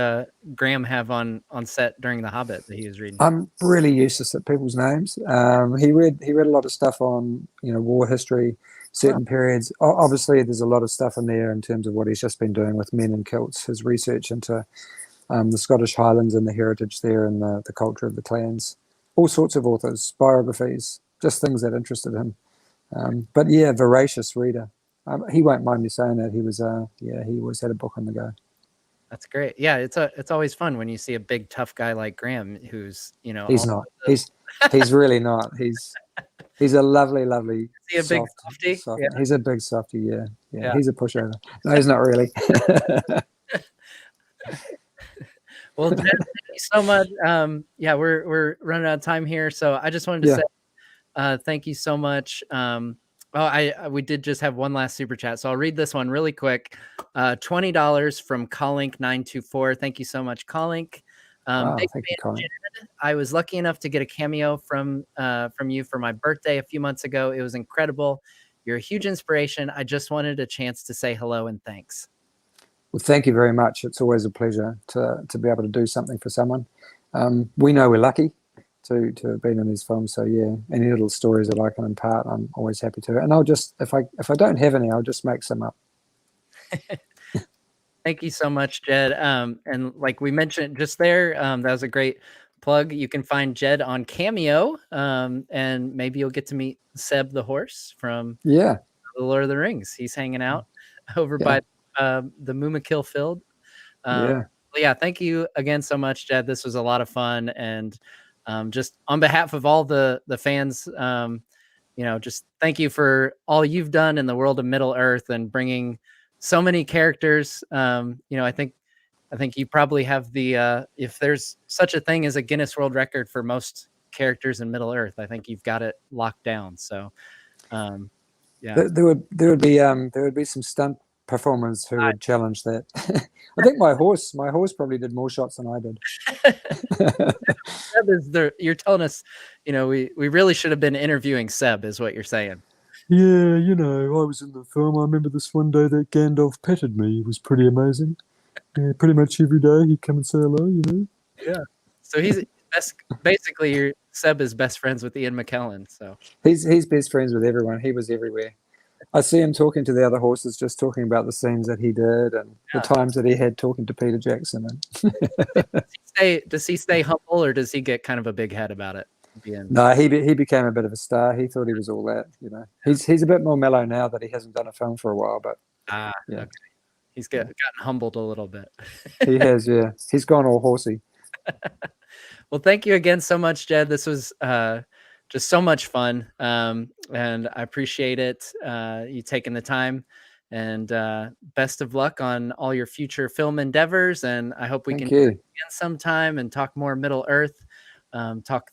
Graham have on set during The Hobbit that he was reading? I'm really useless at people's names. He read a lot of stuff on war history, certain periods. Obviously, there's a lot of stuff in there in terms of what he's just been doing with Men in Kilts, his research into the Scottish Highlands and the heritage there and the culture of the clans. All sorts of authors, biographies, just things that interested him. But yeah, voracious reader. He won't mind me saying that. He was he always had a book on the go. That's great. Yeah, it's always fun when you see a big tough guy like Graham who's he's not. He's really not. He's a lovely is he a big softy? Yeah. He's a big softy, yeah. He's a pushover. No, he's not really. Well, Jed, thank you so much. We're running out of time here, so I just wanted to say thank you so much. We did just have one last super chat, so I'll read this one really quick. $20 from Collink924. Thank you so much, Collink. Thank you, Collink. I was lucky enough to get a cameo from you for my birthday a few months ago. It was incredible. You're a huge inspiration. I just wanted a chance to say hello and thanks. Well, thank you very much. It's always a pleasure to be able to do something for someone. We know we're lucky to have been in these films, so yeah, any little stories that I can impart, I'm always happy to. And I'll just, if I don't have any, I'll just make some up. Thank you so much, Jed. And like we mentioned just there, that was a great plug. You can find Jed on Cameo, and maybe you'll get to meet Seb the horse from The Lord of the Rings. He's hanging out over by the Mumakil field. Thank you again so much, Jed. This was a lot of fun, and just on behalf of all the fans, just thank you for all you've done in the world of Middle Earth and bringing so many characters. I think you probably have the if there's such a thing as a Guinness World Record for most characters in Middle Earth, I think you've got it locked down. So there would be some stunt performers who would challenge that. I think my horse probably did more shots than I did. Seb you're telling us, we really should have been interviewing Seb, is what you're saying. Yeah, I was in the film. I remember this one day that Gandalf petted me. It was pretty amazing. Yeah, pretty much every day he'd come and say hello, Yeah. So he's basically Seb is best friends with Ian McKellen. So he's best friends with everyone. He was everywhere. I see him talking to the other horses, just talking about the scenes that he did and the times that he had talking to Peter Jackson. Does he stay humble, or does he get kind of a big head about it? No, he became a bit of a star. He thought he was all that. He's a bit more mellow now that he hasn't done a film for a while. But okay. He's gotten humbled a little bit. He has, yeah. He's gone all horsey. Well, thank you again so much, Jed. This was just so much fun, and I appreciate it. You taking the time, and best of luck on all your future film endeavors. And I hope we can do it again sometime and talk more Middle Earth, talk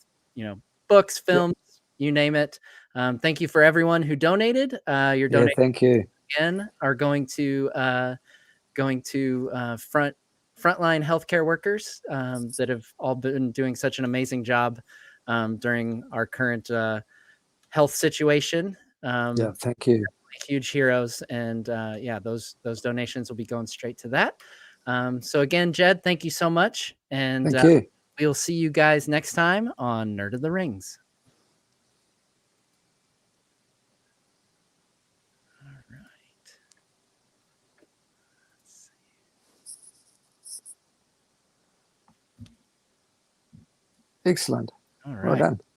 books, films, you name it. Thank you for everyone who donated. Your donations thank you again are going to frontline healthcare workers that have all been doing such an amazing job during our current health situation. Thank you. Huge heroes, and those donations will be going straight to that. So again, Jed, thank you so much, and thank you. We'll see you guys next time on Nerd of the Rings. Excellent. All right. Well done.